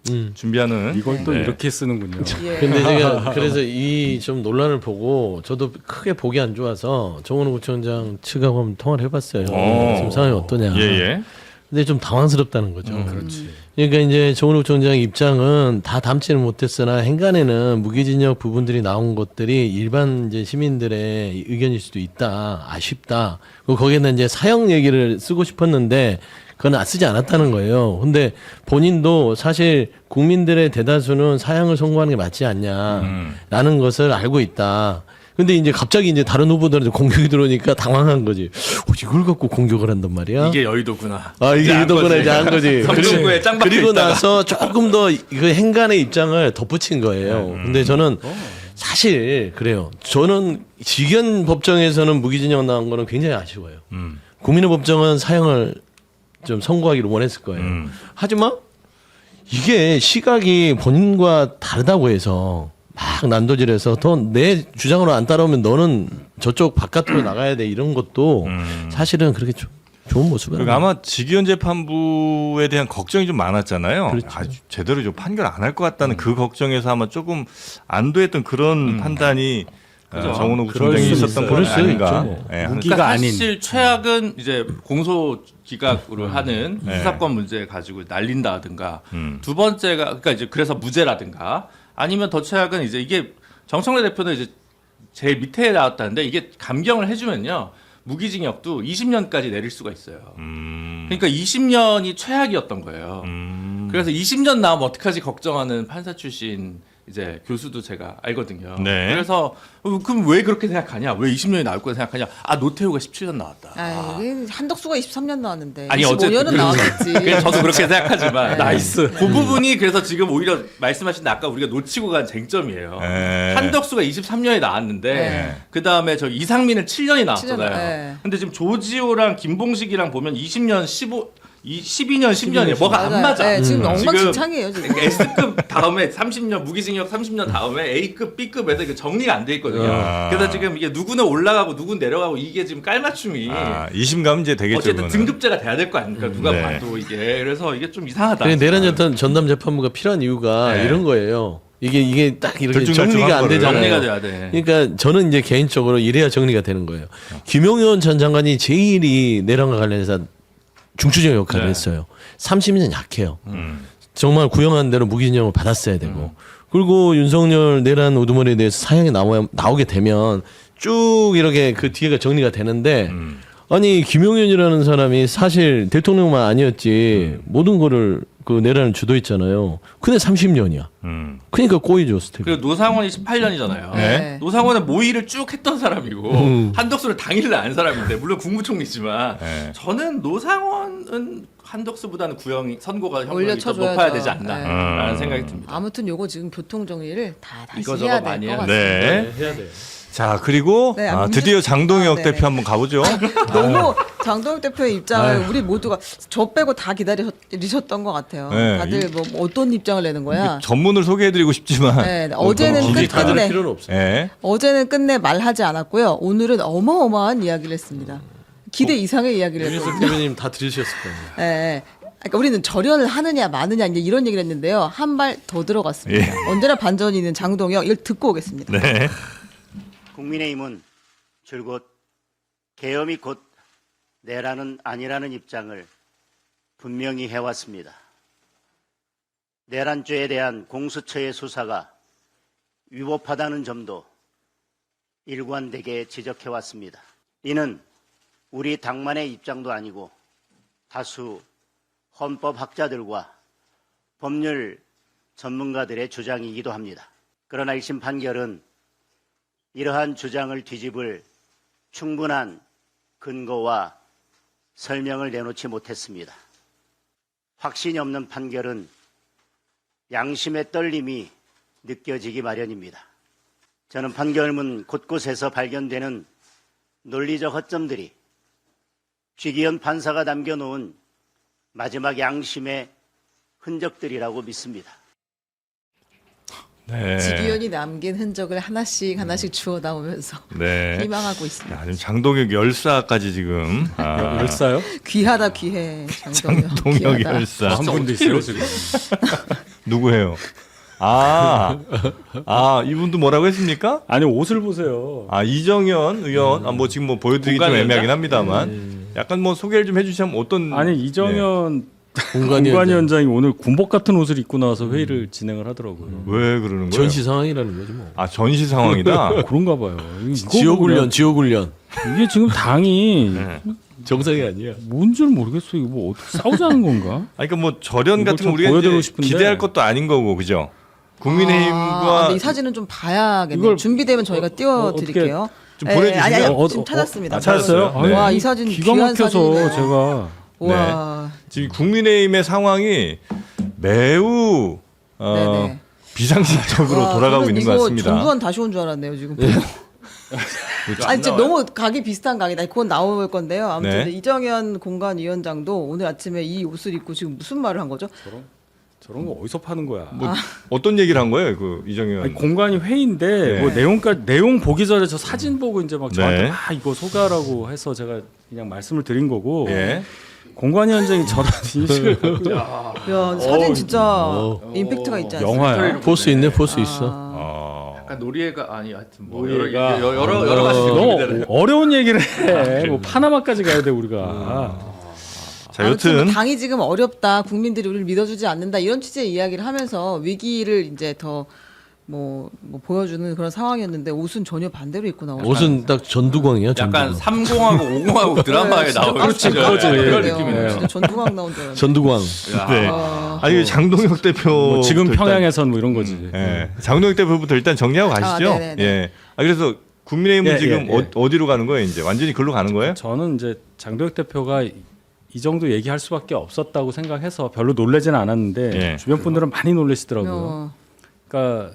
음. 준비하는 이걸 또 네. 이렇게 쓰는군요. 예. 근데 제가 그래서 이 좀 논란을 보고 저도 크게 보기 안 좋아서 정원호 구청장 측하고 한번 통화를 해봤어요. 지금 상황이 어떠냐. 예, 예. 근데 좀 당황스럽다는 거죠. 그렇지. 그러니까 이제 정은욱 총장 입장은 다 담지는 못했으나 행간에는 무기징역 부분들이 나온 것들이 일반 이제 시민들의 의견일 수도 있다, 아쉽다. 그리고 거기에는 이제 사형 얘기를 쓰고 싶었는데 그건 쓰지 않았다는 거예요. 근데 본인도 사실 국민들의 대다수는 사형을 선고하는 게 맞지 않냐라는 것을 알고 있다. 근데 이제 갑자기 이제 다른 후보들한테 공격이 들어오니까 당황한 거지. 이걸 갖고 공격을 한단 말이야. 이게 여의도구나. 이게 유도구나 이제 한 거지. 성동구에 짱 박혀 그리고 있다가. 나서 조금 더 그 행간의 입장을 덧붙인 거예요. 근데 저는 사실 그래요. 저는 직연 법정에서는 무기징역 나온 거는 굉장히 아쉬워요. 국민의 법정은 사형을 좀 선고하기를 원했을 거예요. 하지만 이게 시각이 본인과 다르다고 해서 막 난도질해서 더 내 주장으로 안 따라오면 너는 저쪽 바깥으로 나가야 돼 이런 것도 사실은 그렇게 좋은 모습은 그리고 아마 직위원 재판부에 대한 걱정이 좀 많았잖아요. 그렇죠. 아주 제대로 좀 판결 안 할 것 같다는 그 걱정에서 아마 조금 안도했던 그런 판단이 정은호 그럴 구청장이 수 있었던 있어요. 건 그럴 수 아닌가. 있죠. 예, 하는 무기가 그러니까 아닌. 사실 최악은 이제 공소 기각으로 하는 네. 수사권 문제 가지고 날린다든가 음. 두 번째가 그러니까 이제 그래서 무죄라든가 아니면 더 최악은 이제 이게 정청래 대표는 이제 제일 밑에 나왔다는데 이게 감경을 해주면요 무기징역도 20년까지 내릴 수가 있어요. 그러니까 20년이 최악이었던 거예요. 그래서 20년 나오면 어떡하지 걱정하는 판사 출신 이제 교수도 제가 알거든요. 네. 그래서 그럼 왜 그렇게 생각하냐? 왜 20년이 나올 거라 생각하냐? 노태우가 17년 나왔다. 한덕수가 23년 나왔는데 아니, 25년은 어쨌든 나왔겠지. 그래서 저도 그렇게 생각하지만 나이스. 그 부분이 그래서 지금 오히려 말씀하신 아까 우리가 놓치고 간 쟁점이에요. 네. 한덕수가 23년이 나왔는데 네. 그 다음에 저 이상민은 7년이 나왔잖아요. 7년, 네. 근데 지금 조지호랑 김봉식이랑 보면 20년, 12년, 10년이에요. 뭐가 안 맞아. 네, 지금 엉망진창이에요 지금. S급 다음에 30년 무기징역 30년 다음에 A급, B급에서 이게 정리가 안 돼 있거든요. 아. 그래서 지금 이게 누구는 올라가고 누구는 내려가고 이게 지금 깔맞춤이 20감 이제 되겠죠. 어쨌든 그거는. 등급제가 돼야 될 거 아닙니까? 누가 네. 봐도 이게 그래서 이게 좀 이상하다. 그래, 내란 전담 재판부가 필요한 이유가 네. 이런 거예요. 이게 딱 이렇게 들쭉날쭉한 정리가 안 거를. 되잖아요. 정리가 돼야 돼. 그러니까 저는 이제 개인적으로 이래야 정리가 되는 거예요. 김용현 전 장관이 제일이 내란과 관련해서 중추적 역할을 네. 했어요. 30년 약해요. 정말 구형한 대로 무기징역을 받았어야 되고. 그리고 윤석열 내란 우두머리에 대해서 사형이 나오게 되면 쭉 이렇게 그 뒤에가 정리가 되는데 아니 김용현이라는 사람이 사실 대통령만 아니었지 모든 거를 그 내란을 주도했잖아요. 근데 30년이야. 그러니까 꼬이죠 스텝. 그리고 노상원이 18년이잖아요. 네. 노상원은 모의를 쭉 했던 사람이고 한덕수는 당일을 안 사람인데 물론 국무총리지만 네. 저는 노상원은 한덕수보다는 구형 선고가 형량이 좀 올려쳐줘야죠. 높아야 되지 않나라는 네. 생각이 듭니다. 아무튼 요거 지금 교통 정리를 다 다시 이거저거 해야 많이 될 것 해야 같습니다. 네. 해야 돼. 자, 그리고 네, 드디어 장동혁 네네. 대표 한번 가보죠. 너무 장동혁 대표의 입장을 우리 모두가 저 빼고 다 기다리셨던 것 같아요. 네. 다들 뭐 어떤 입장을 내는 거야? 전문을 소개해드리고 싶지만. 네, 어제는 길게 가들 끝내 필요는 없어. 예. 어제는 끝내 말하지 않았고요. 오늘은 어마어마한 이야기를 했습니다. 기대 이상의 이야기를 유재석 했거든요. 대표님 다 들으셨을 거예요. 네. 그러니까 우리는 절연을 하느냐 마느냐 이제 이런 얘기를 했는데요. 한 발 더 들어갔습니다. 언제나 반전이 있는 장동혁 이걸 듣고 오겠습니다. 네. 국민의힘은 줄곧 계엄이 곧 내란은 아니라는 입장을 분명히 해왔습니다. 내란죄에 대한 공수처의 수사가 위법하다는 점도 일관되게 지적해왔습니다. 이는 우리 당만의 입장도 아니고 다수 헌법학자들과 법률 전문가들의 주장이기도 합니다. 그러나 1심 판결은 이러한 주장을 뒤집을 충분한 근거와 설명을 내놓지 못했습니다. 확신이 없는 판결은 양심의 떨림이 느껴지기 마련입니다. 저는 판결문 곳곳에서 발견되는 논리적 허점들이 쥐기현 판사가 남겨놓은 마지막 양심의 흔적들이라고 믿습니다. 네. 지기현이 남긴 흔적을 하나씩 주워 나오면서 네. 희망하고 있습니다. 야, 지금 장동혁 열사까지 지금. 열사요? 귀하다 귀해 장동혁. 장동혁 귀하다. 열사. 한 분도 있어요 지금. 누구예요? 이분도 뭐라고 했습니까? 아니 옷을 보세요. 이정현 의원. 뭐 지금 뭐 보여드리기 좀 공간위원장? 애매하긴 합니다만. 약간 뭐 소개를 좀 해주시면 어떤. 아니 이정현 공간위원장. 공관위원장이 오늘 군복 같은 옷을 입고 나와서 회의를 진행을 하더라고요. 왜 그러는 거예요? 전시 상황이라는 거지 뭐. 전시 상황이다. 그런가 봐요. 지옥훈련, 지옥훈련. 이게 지금 당이 네. 정상이 아니야. 뭔지는 모르겠어요. 이거 뭐 어떻게 싸우자는 건가? 그러니까 뭐 절연 이거 같은 거 좀 우리가 보여드리고 이제 싶은데. 기대할 것도 아닌 거고, 그죠? 국민의힘과 근데 이 사진은 좀 봐야겠네요. 이걸 준비되면 저희가 띄워드릴게요. 좀 보내주시면. 아니, 어, 지금 찾았습니다. 찾았어요? 아니, 와, 이 사진 기가 귀한 막혀서 사진이네요. 제가 와, 지금 국민의힘의 상황이 매우 네네. 비상식적으로 와, 돌아가고 저는 있는 것 이거 같습니다. 정부원 다시 온 줄 알았네요 지금. 아니 지금 너무 각이 비슷한 각이다. 그건 나올 건데요. 아무튼 네. 이정현 공관위원장도 오늘 아침에 이 옷을 입고 지금 무슨 말을 한 거죠? 저런 거 어디서 파는 거야? 뭐 어떤 얘기를 한 거예요, 그 이정현? 아니, 공관이 회의인데 네. 뭐 내용 보기 전에 저 사진 보고 이제 막 저한테 네. 이거 소개하라고 해서 제가 그냥 말씀을 드린 거고 예. 공관위원장이 저런 인식을 갖고 야 사진 진짜 임팩트가 있지 않습니까? 영화야. 포스 있네, 포스 있어. 약간 놀이애가 아니 하여튼 뭐 놀이애가. 여러 가지 너무 어려운 얘기를 해. 뭐 파나마까지 가야 돼 우리가. 자, 아무튼 여튼 뭐 당이 지금 어렵다, 국민들이 우리를 믿어주지 않는다 이런 취지의 이야기를 하면서 위기를 이제 더 뭐 보여주는 그런 상황이었는데 옷은 전혀 반대로 입고 나오죠. 옷은 딱 전두광이야. 약간 전두광. 30하고 50하고 드라마에 나오는 그렇지, 진짜 그거지. 그런 네. 느낌이네요. 진짜 전두광 나온 줄 알았는데. 전두광. 네. 아니 장동혁 대표 뭐 지금 평양에선 뭐 이런 거지. 예. 장동혁 대표부터 일단 정리하고 가시죠. 네네네. 예. 그래서 국민의힘은 예, 지금 예, 예. 어디로 가는 거예요? 이제 완전히 글로 가는 거예요? 저는 이제 장도혁 대표가 이 정도 얘기할 수밖에 없었다고 생각해서 별로 놀라지는 않았는데 예. 주변 분들은 많이 놀라시더라고요. 그러니까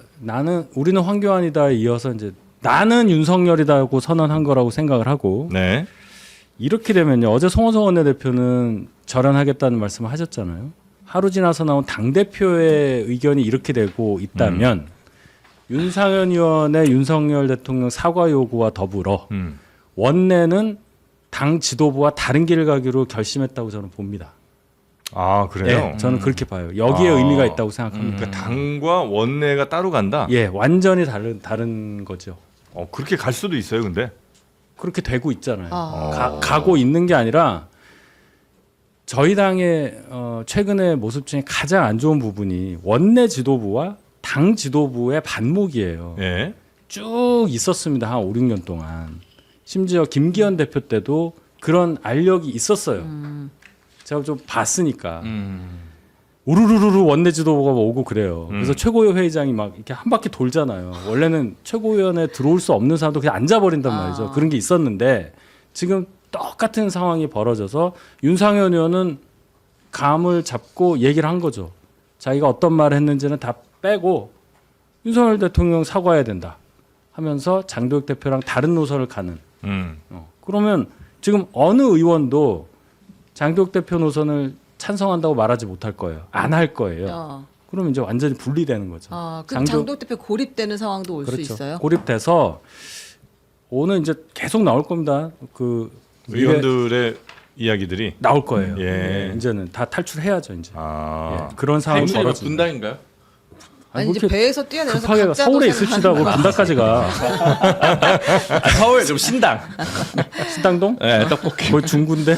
우리는 황교안이다에 이어서 이제 나는 윤석열이다고 선언한 거라고 생각을 하고 네. 이렇게 되면요. 어제 송원석 원내대표는 절연하겠다는 말씀을 하셨잖아요. 하루 지나서 나온 당대표의 의견이 이렇게 되고 있다면 윤상현 의원의 윤석열 대통령 사과 요구와 더불어 원내는 당 지도부와 다른 길을 가기로 결심했다고 저는 봅니다. 그래요? 예, 저는 그렇게 봐요. 여기에 의미가 있다고 생각합니다. 그러니까 당과 원내가 따로 간다? 예, 완전히 다른 거죠. 그렇게 갈 수도 있어요, 근데. 그렇게 되고 있잖아요. 가고 있는 게 아니라 저희 당의 최근의 모습 중에 가장 안 좋은 부분이 원내 지도부와 당 지도부의 반목이에요. 예. 쭉 있었습니다. 한 5, 6년 동안. 심지어 김기현 대표 때도 그런 알력이 있었어요. 제가 좀 봤으니까. 우르르르 원내 지도부가 오고 그래요. 그래서 최고위 회의장이 막 이렇게 한 바퀴 돌잖아요. 원래는 최고위원회에 들어올 수 없는 사람도 그냥 앉아버린단 말이죠. 그런 게 있었는데 지금 똑같은 상황이 벌어져서 윤상현 의원은 감을 잡고 얘기를 한 거죠. 자기가 어떤 말을 했는지는 다 빼고 윤석열 대통령 사과해야 된다 하면서 장도혁 대표랑 다른 노선을 가는. 그러면 지금 어느 의원도 장도혁 대표 노선을 찬성한다고 말하지 못할 거예요. 안 할 거예요. 그러면 이제 완전히 분리되는 거죠. 그럼 장도혁 대표 고립되는 상황도 올 수 그렇죠. 있어요? 고립돼서 오늘 이제 계속 나올 겁니다. 그 의원들의 이야기들이 나올 거예요. 예. 예, 이제는 다 탈출해야죠. 이제 아. 예, 그런 상황이 행실이 벌어집니다. 분당인가요? 아니 뭐 이제 이렇게 배에서 뛰어내려서 급하게 각자도 서울에 생각하는 있으시다고 거야. 분당까지 가. 서울 좀 신당. 신당동? 네, 떡볶이. 거의 중구인데.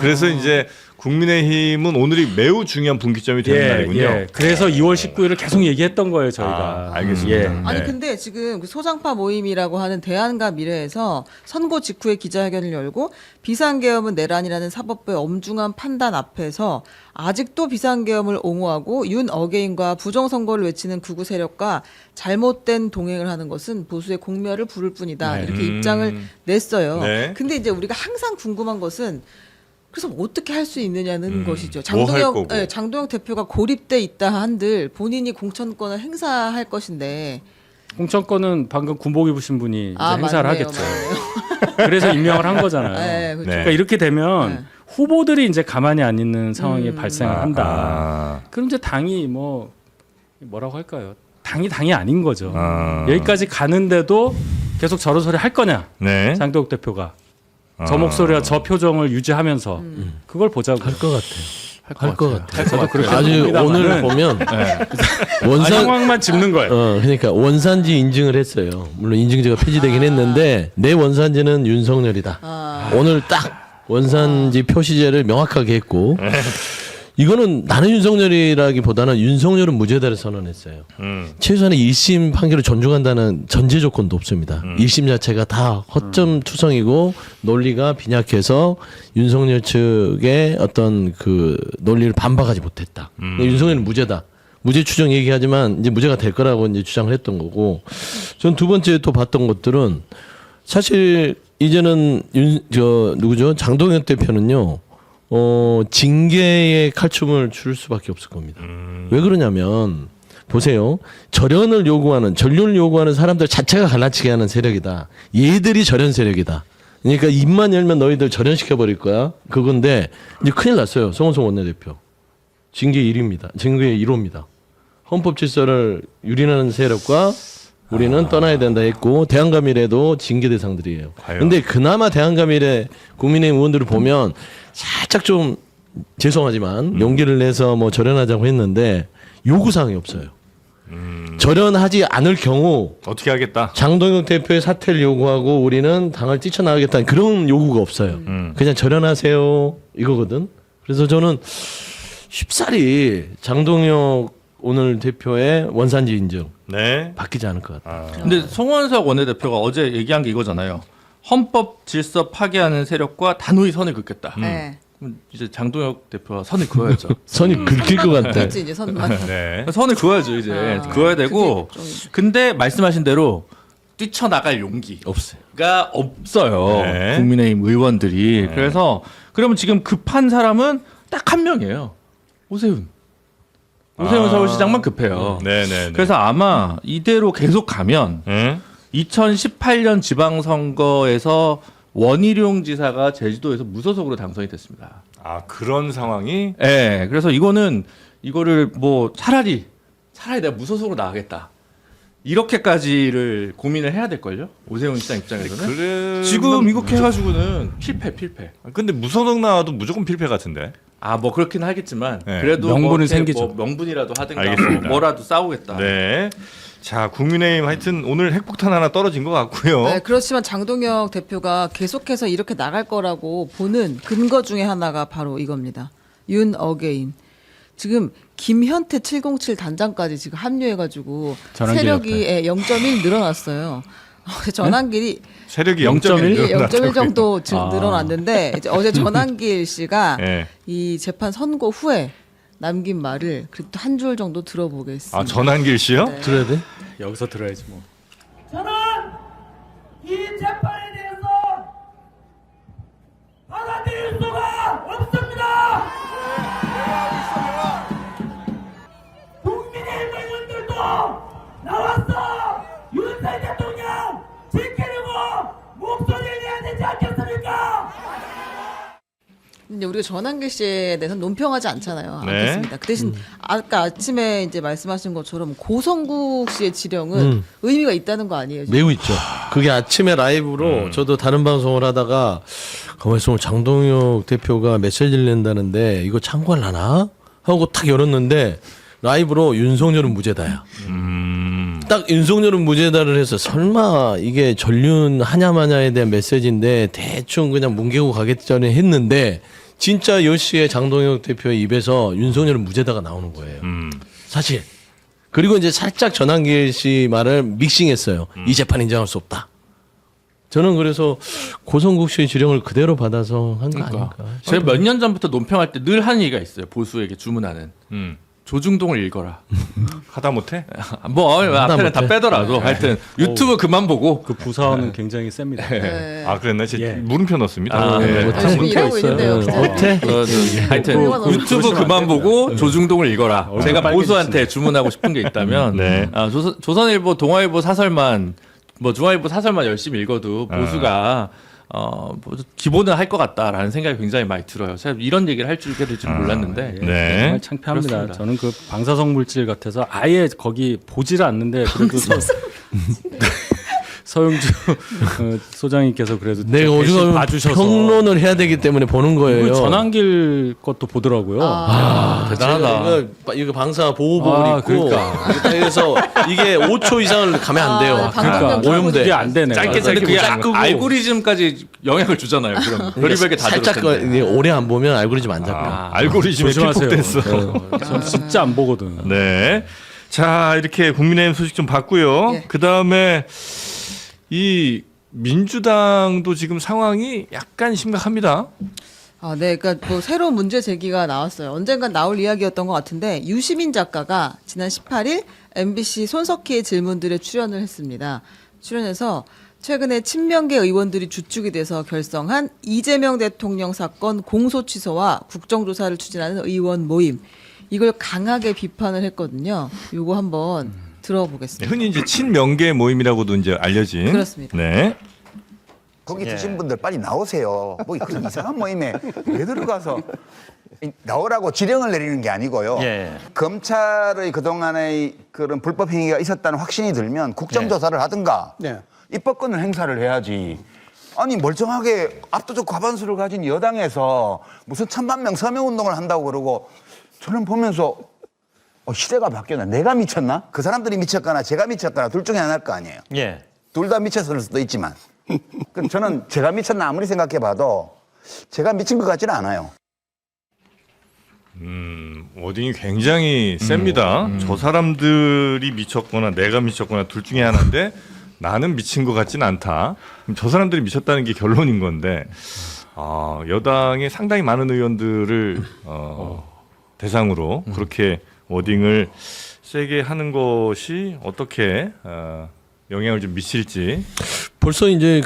그래서 이제 국민의힘은 오늘이 매우 중요한 분기점이 되는 날이군요. 그래서 2월 19일을 계속 얘기했던 거예요, 저희가. 알겠습니다. 예. 아니 네. 근데 지금 그 소장파 모임이라고 하는 대안과 미래에서 선거 직후에 기자회견을 열고 비상계엄은 내란이라는 사법부의 엄중한 판단 앞에서 아직도 비상계엄을 옹호하고 윤 어게인과 부정선거를 외치는 극우 세력과 잘못된 동행을 하는 것은 보수의 공멸을 부를 뿐이다. 이렇게 입장을 냈어요. 네. 근데 이제 우리가 항상 궁금한 것은 그래서 어떻게 할 수 있느냐는 것이죠. 뭐할 거고. 장도혁 대표가 고립돼 있다 한들 본인이 공천권을 행사할 것인데 공천권은 방금 군복 입으신 분이 이제 행사를 맞네요, 하겠죠. 맞네요. 그래서 임명을 한 거잖아요. 네, 그렇죠. 네. 그러니까 이렇게 되면 네. 후보들이 이제 가만히 안 있는 상황이 발생을 한다. 아. 그럼 이제 당이 뭐라고 할까요? 당이 아닌 거죠. 아. 여기까지 가는데도 계속 저런 소리 할 거냐? 네. 장도혁 대표가 저 목소리와 저 표정을 유지하면서 그걸 보자고. 할 것 같아요. 할 것 같아요. 저도 그렇게 아주 생각합니다만은 오늘 보면 원산 상황만 짚는 거예요. 그러니까 원산지 인증을 했어요. 물론 인증제가 폐지되긴 했는데 내 원산지는 윤석열이다. 오늘 딱 원산지 표시제를 명확하게 했고 이거는 나는 윤석열이라기보다는 윤석열은 무죄다를 선언했어요. 최소한의 1심 판결을 존중한다는 전제 조건도 없습니다. 1심 자체가 다 허점 투성이고 논리가 빈약해서 윤석열 측의 어떤 그 논리를 반박하지 못했다. 윤석열은 무죄다. 무죄 추정 얘기하지만 이제 무죄가 될 거라고 이제 주장을 했던 거고. 전 두 번째 또 봤던 것들은 사실 이제는 누구죠? 장동혁 대표는요. 징계의 칼춤을 출 수밖에 없을 겁니다. 왜 그러냐면 보세요. 전륜을 요구하는 사람들 자체가 갈라치게 하는 세력이다. 얘들이 절연 세력이다. 그러니까 입만 열면 너희들 절연시켜 버릴 거야. 그건데 이제 큰일 났어요. 성원송 원내대표. 징계 1위입니다. 징계 1호입니다. 헌법 질서를 유린하는 세력과 우리는 떠나야 된다 했고 대한가미래도 징계 대상들이에요. 그런데 그나마 대한가미래 국민의힘 의원들을 보면 살짝 좀 죄송하지만 용기를 내서 뭐 절연하자고 했는데 요구사항이 없어요. 절연하지 않을 경우 어떻게 하겠다. 장동혁 대표의 사퇴를 요구하고 우리는 당을 뛰쳐나가겠다는 그런 요구가 없어요. 그냥 절연하세요 이거거든. 그래서 저는 쉽사리 장동혁 오늘 대표의 원산지 인증 네. 바뀌지 않을 것 같아요. 근데 송원석 원내대표가 어제 얘기한 게 이거잖아요. 헌법 질서 파괴하는 세력과 단호히 선을 긋겠다. 네. 그럼 이제 장동혁 대표가 선을 그어야죠. 선이 긁힐 것 같아. 그렇지 이제 선만. 네. 선을 그어야죠 이제. 그어야 되고. 그게 좀- 근데 말씀하신 대로 뛰쳐나갈 용기가 없어요. 없어요. 네. 국민의힘 의원들이. 그래서 그러면 지금 급한 사람은 딱 한 명이에요. 오세훈 서울시장만 급해요. 네네. 그래서 아마 이대로 계속 가면 2018년 지방선거에서 원희룡 지사가 제주도에서 무소속으로 당선이 됐습니다. 그런 상황이 네, 그래서 이거를 뭐 차라리 내가 무소속으로 나가겠다. 이렇게까지를 고민을 해야 될걸요? 오세훈 시장 입장에서는. 그래 지금 이렇게 해가지고는 필패. 근데 무소속 나와도 무조건 필패 같은데. 뭐 그렇긴 하겠지만 네. 그래도 명분은 뭐 생기죠. 뭐 명분이라도 하든가 알겠습니다. 뭐라도 싸우겠다. 네. 자, 국민의힘 하여튼 오늘 핵폭탄 하나 떨어진 것 같고요. 네, 그렇지만 장동혁 대표가 계속해서 이렇게 나갈 거라고 보는 근거 중에 하나가 바로 이겁니다. 윤 어게인. 지금 김현태 707 단장까지 지금 합류해가지고 전환기 세력이 0.1 늘어났어요. 전환길이 세력이 0.1? 0.1 정도 아. 늘어났는데 이제 어제 전환길 씨가 예. 이 재판 선고 후에 남긴 말을 그래도 한 줄 정도 들어보겠습니다. 아 전환길 씨요? 들어야 돼? 여기서 들어야지 뭐. 저는 이 재판에 대해서 받아들일 수가 없습니다. 국민의힘 의원들도 나와서 윤석열 대통령 지키려고 목소리를 내야 되지 않겠습니까? 근데 우리가 전환길 씨에 대해서는 논평하지 않잖아요. 네. 않겠습니다. 그 대신 아까 아침에 이제 말씀하신 것처럼 고성국 씨의 지령은 의미가 있다는 거 아니에요? 지금? 매우 있죠. 그게 아침에 라이브로 저도 다른 방송을 하다가 가만있어 보면 장동혁 대표가 메시지를 낸다는데 이거 참고하려나? 하고 탁 열었는데 라이브로 윤석열은 무죄다야. 딱 윤석열은 무죄다를 해서 설마 이게 전륜 하냐마냐에 대한 메시지인데 대충 그냥 뭉개고 가겠지 했는데 진짜 10시에 장동혁 대표의 입에서 윤석열은 무죄다가 나오는 거예요. 사실. 그리고 이제 살짝 전환길 씨 말을 믹싱했어요. 이 재판 인정할 수 없다. 저는 그래서 고성국 씨의 지령을 그대로 받아서 한 거 아닐까. 제가 몇 년 전부터 논평할 때 늘 하는 얘기가 있어요. 보수에게 주문하는 조중동을 읽어라. 하다못해? 뭐 앞에는 다 못해. 빼더라도 하여튼 유튜브 그만 보고 그 부사어는 굉장히 셉니다. 네. 아 그랬나? 제 예. 물음표 넣었습니다. 아, 예. 못해. 열심히 일하고 있어요. 있는데요. 기자님. 못해. 하여튼 그거 유튜브 그만 보고 조중동을 읽어라. 제가 빨개지시네. 보수한테 주문하고 싶은 게 있다면 네. 아, 조선일보, 동아일보 사설만 뭐 중앙일보 사설만 열심히 읽어도 보수가 뭐 기본은 할 것 같다라는 생각이 굉장히 많이 들어요. 제가 이런 얘기를 할 줄게 될 줄 몰랐는데 네. 정말 창피합니다. 그렇습니다. 저는 그 방사성 물질 같아서 아예 거기 보지를 않는데 그래도 서영주 소장님께서 그래도 내가 대신 오죽하면 봐주셔서 평론을 해야 되기 때문에 보는 거예요. 그 전환길 것도 보더라고요. 대단하다. 이거 방사 보호복을 아, 입고 그러니까. 그래서 이게 5초 이상을 가면 안 돼요. 아, 방금 오염돼. 그게 안 되네. 짧게 짧게 그게 쫙 끄고. 알고리즘까지 영향을 주잖아요. 그럼 별의별 게 다 들을 살짝 텐데. 이게 오래 안 보면 알고리즘 안 잡혀. 알고리즘에 조심하세요. 픽폭됐어. 전 진짜 안 보거든. 네. 자, 이렇게 국민의힘 소식 좀 봤고요. 예. 그다음에 이 민주당도 지금 상황이 약간 심각합니다. 아, 네, 그러니까 뭐 새로운 문제 제기가 나왔어요. 언젠간 나올 이야기였던 것 같은데 유시민 작가가 지난 18일 MBC 손석희의 질문들에 출연을 했습니다. 출연해서 최근에 친명계 의원들이 주축이 돼서 결성한 이재명 대통령 사건 공소 취소와 국정조사를 추진하는 의원 모임 이걸 강하게 비판을 했거든요. 요거 한번 들어보겠습니다. 흔히 이제 친명계 모임이라고도 이제 알려진. 그렇습니다. 네. 거기 드신 분들 빨리 나오세요. 뭐 그런 이상한 모임에 왜 들어가서 나오라고 지령을 내리는 게 아니고요. 검찰의 그동안의 그런 불법 행위가 있었다는 확신이 들면 국정조사를 하든가 입법권을 행사를 해야지. 아니 멀쩡하게 압도적 과반수를 가진 여당에서 무슨 1000만 명 서명운동을 한다고 그러고 저는 보면서 시대가 바뀌었나? 내가 미쳤나? 그 사람들이 미쳤거나 제가 미쳤거나 둘 중에 하나일 거 아니에요. 둘 다 미쳤을 수도 있지만 그럼 저는 제가 미쳤나 아무리 생각해봐도 제가 미친 것 같지는 않아요. 워딩이 굉장히 셉니다. 저 사람들이 미쳤거나 내가 미쳤거나 둘 중에 하나인데 나는 미친 것 같지는 않다. 그럼 저 사람들이 미쳤다는 게 결론인 건데 여당의 상당히 많은 의원들을 대상으로 그렇게 워딩을 세게 하는 것이 어떻게 영향을 좀 미칠지. 벌써 이제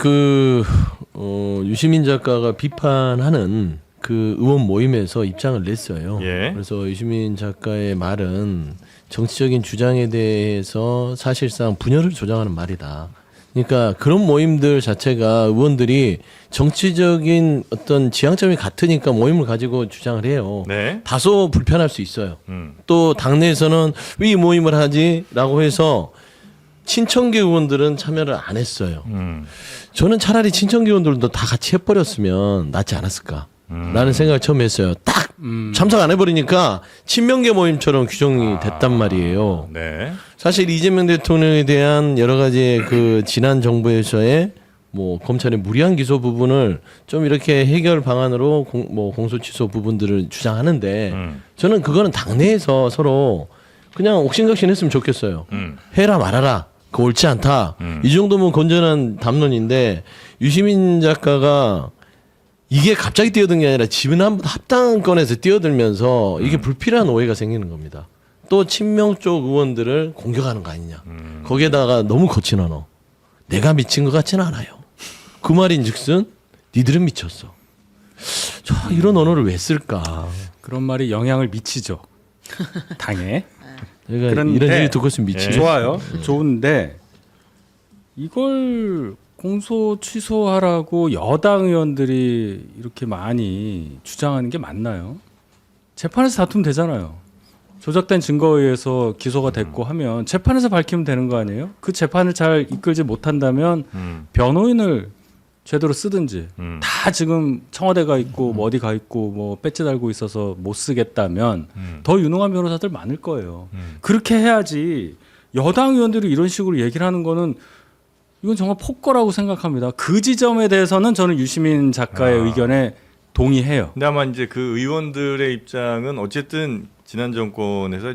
유시민 작가가 비판하는 그 의원 모임에서 입장을 냈어요. 예. 그래서 유시민 작가의 말은 정치적인 주장에 대해서 사실상 분열을 조장하는 말이다. 그러니까 그런 모임들 자체가 의원들이 정치적인 어떤 지향점이 같으니까 모임을 가지고 주장을 해요. 네. 다소 불편할 수 있어요. 또 당내에서는 왜 이 모임을 하지라고 해서 친청계 의원들은 참여를 안 했어요. 저는 차라리 친청계 의원들도 다 같이 해버렸으면 낫지 않았을까. 라는 생각을 처음 했어요. 딱 참석 안 해버리니까 친명계 모임처럼 규정이 됐단 말이에요. 네. 사실 이재명 대통령에 대한 여러 가지 그 지난 정부에서의 뭐 검찰의 무리한 기소 부분을 좀 이렇게 해결 방안으로 공소 취소 부분들을 주장하는데 저는 그거는 당내에서 서로 그냥 옥신각신 했으면 좋겠어요. 해라 말아라. 그거 옳지 않다. 이 정도면 건전한 담론인데 유시민 작가가 이게 갑자기 뛰어든 게 아니라 지분 한번 합당권에서 뛰어들면서 이게 불필요한 오해가 생기는 겁니다. 또 친명 쪽 의원들을 공격하는 거 아니냐. 거기에다가 너무 거친 언어. 내가 미친 것 같지는 않아요. 그 말인즉슨 니들은 미쳤어. 자, 이런 언어를 왜 쓸까? 그런 말이 영향을 미치죠. 당에. 내가 그런데 이런 얘기 듣고 있으면 미치겠어. 좋아요. 좋은데 이걸 공소 취소하라고 여당 의원들이 이렇게 많이 주장하는 게 맞나요? 재판에서 다투면 되잖아요. 조작된 증거에 의해서 기소가 됐고 하면 재판에서 밝히면 되는 거 아니에요? 그 재판을 잘 이끌지 못한다면 변호인을 제대로 쓰든지 다 지금 청와대 가 있고 뭐 어디 가 있고 뭐 배지 달고 있어서 못 쓰겠다면 더 유능한 변호사들 많을 거예요. 그렇게 해야지 여당 의원들이 이런 식으로 얘기를 하는 거는 이건 정말 폭거라고 생각합니다. 그 지점에 대해서는 저는 유시민 작가의 의견에 동의해요. 근데 아마 이제 그 의원들의 입장은 어쨌든 지난 정권에서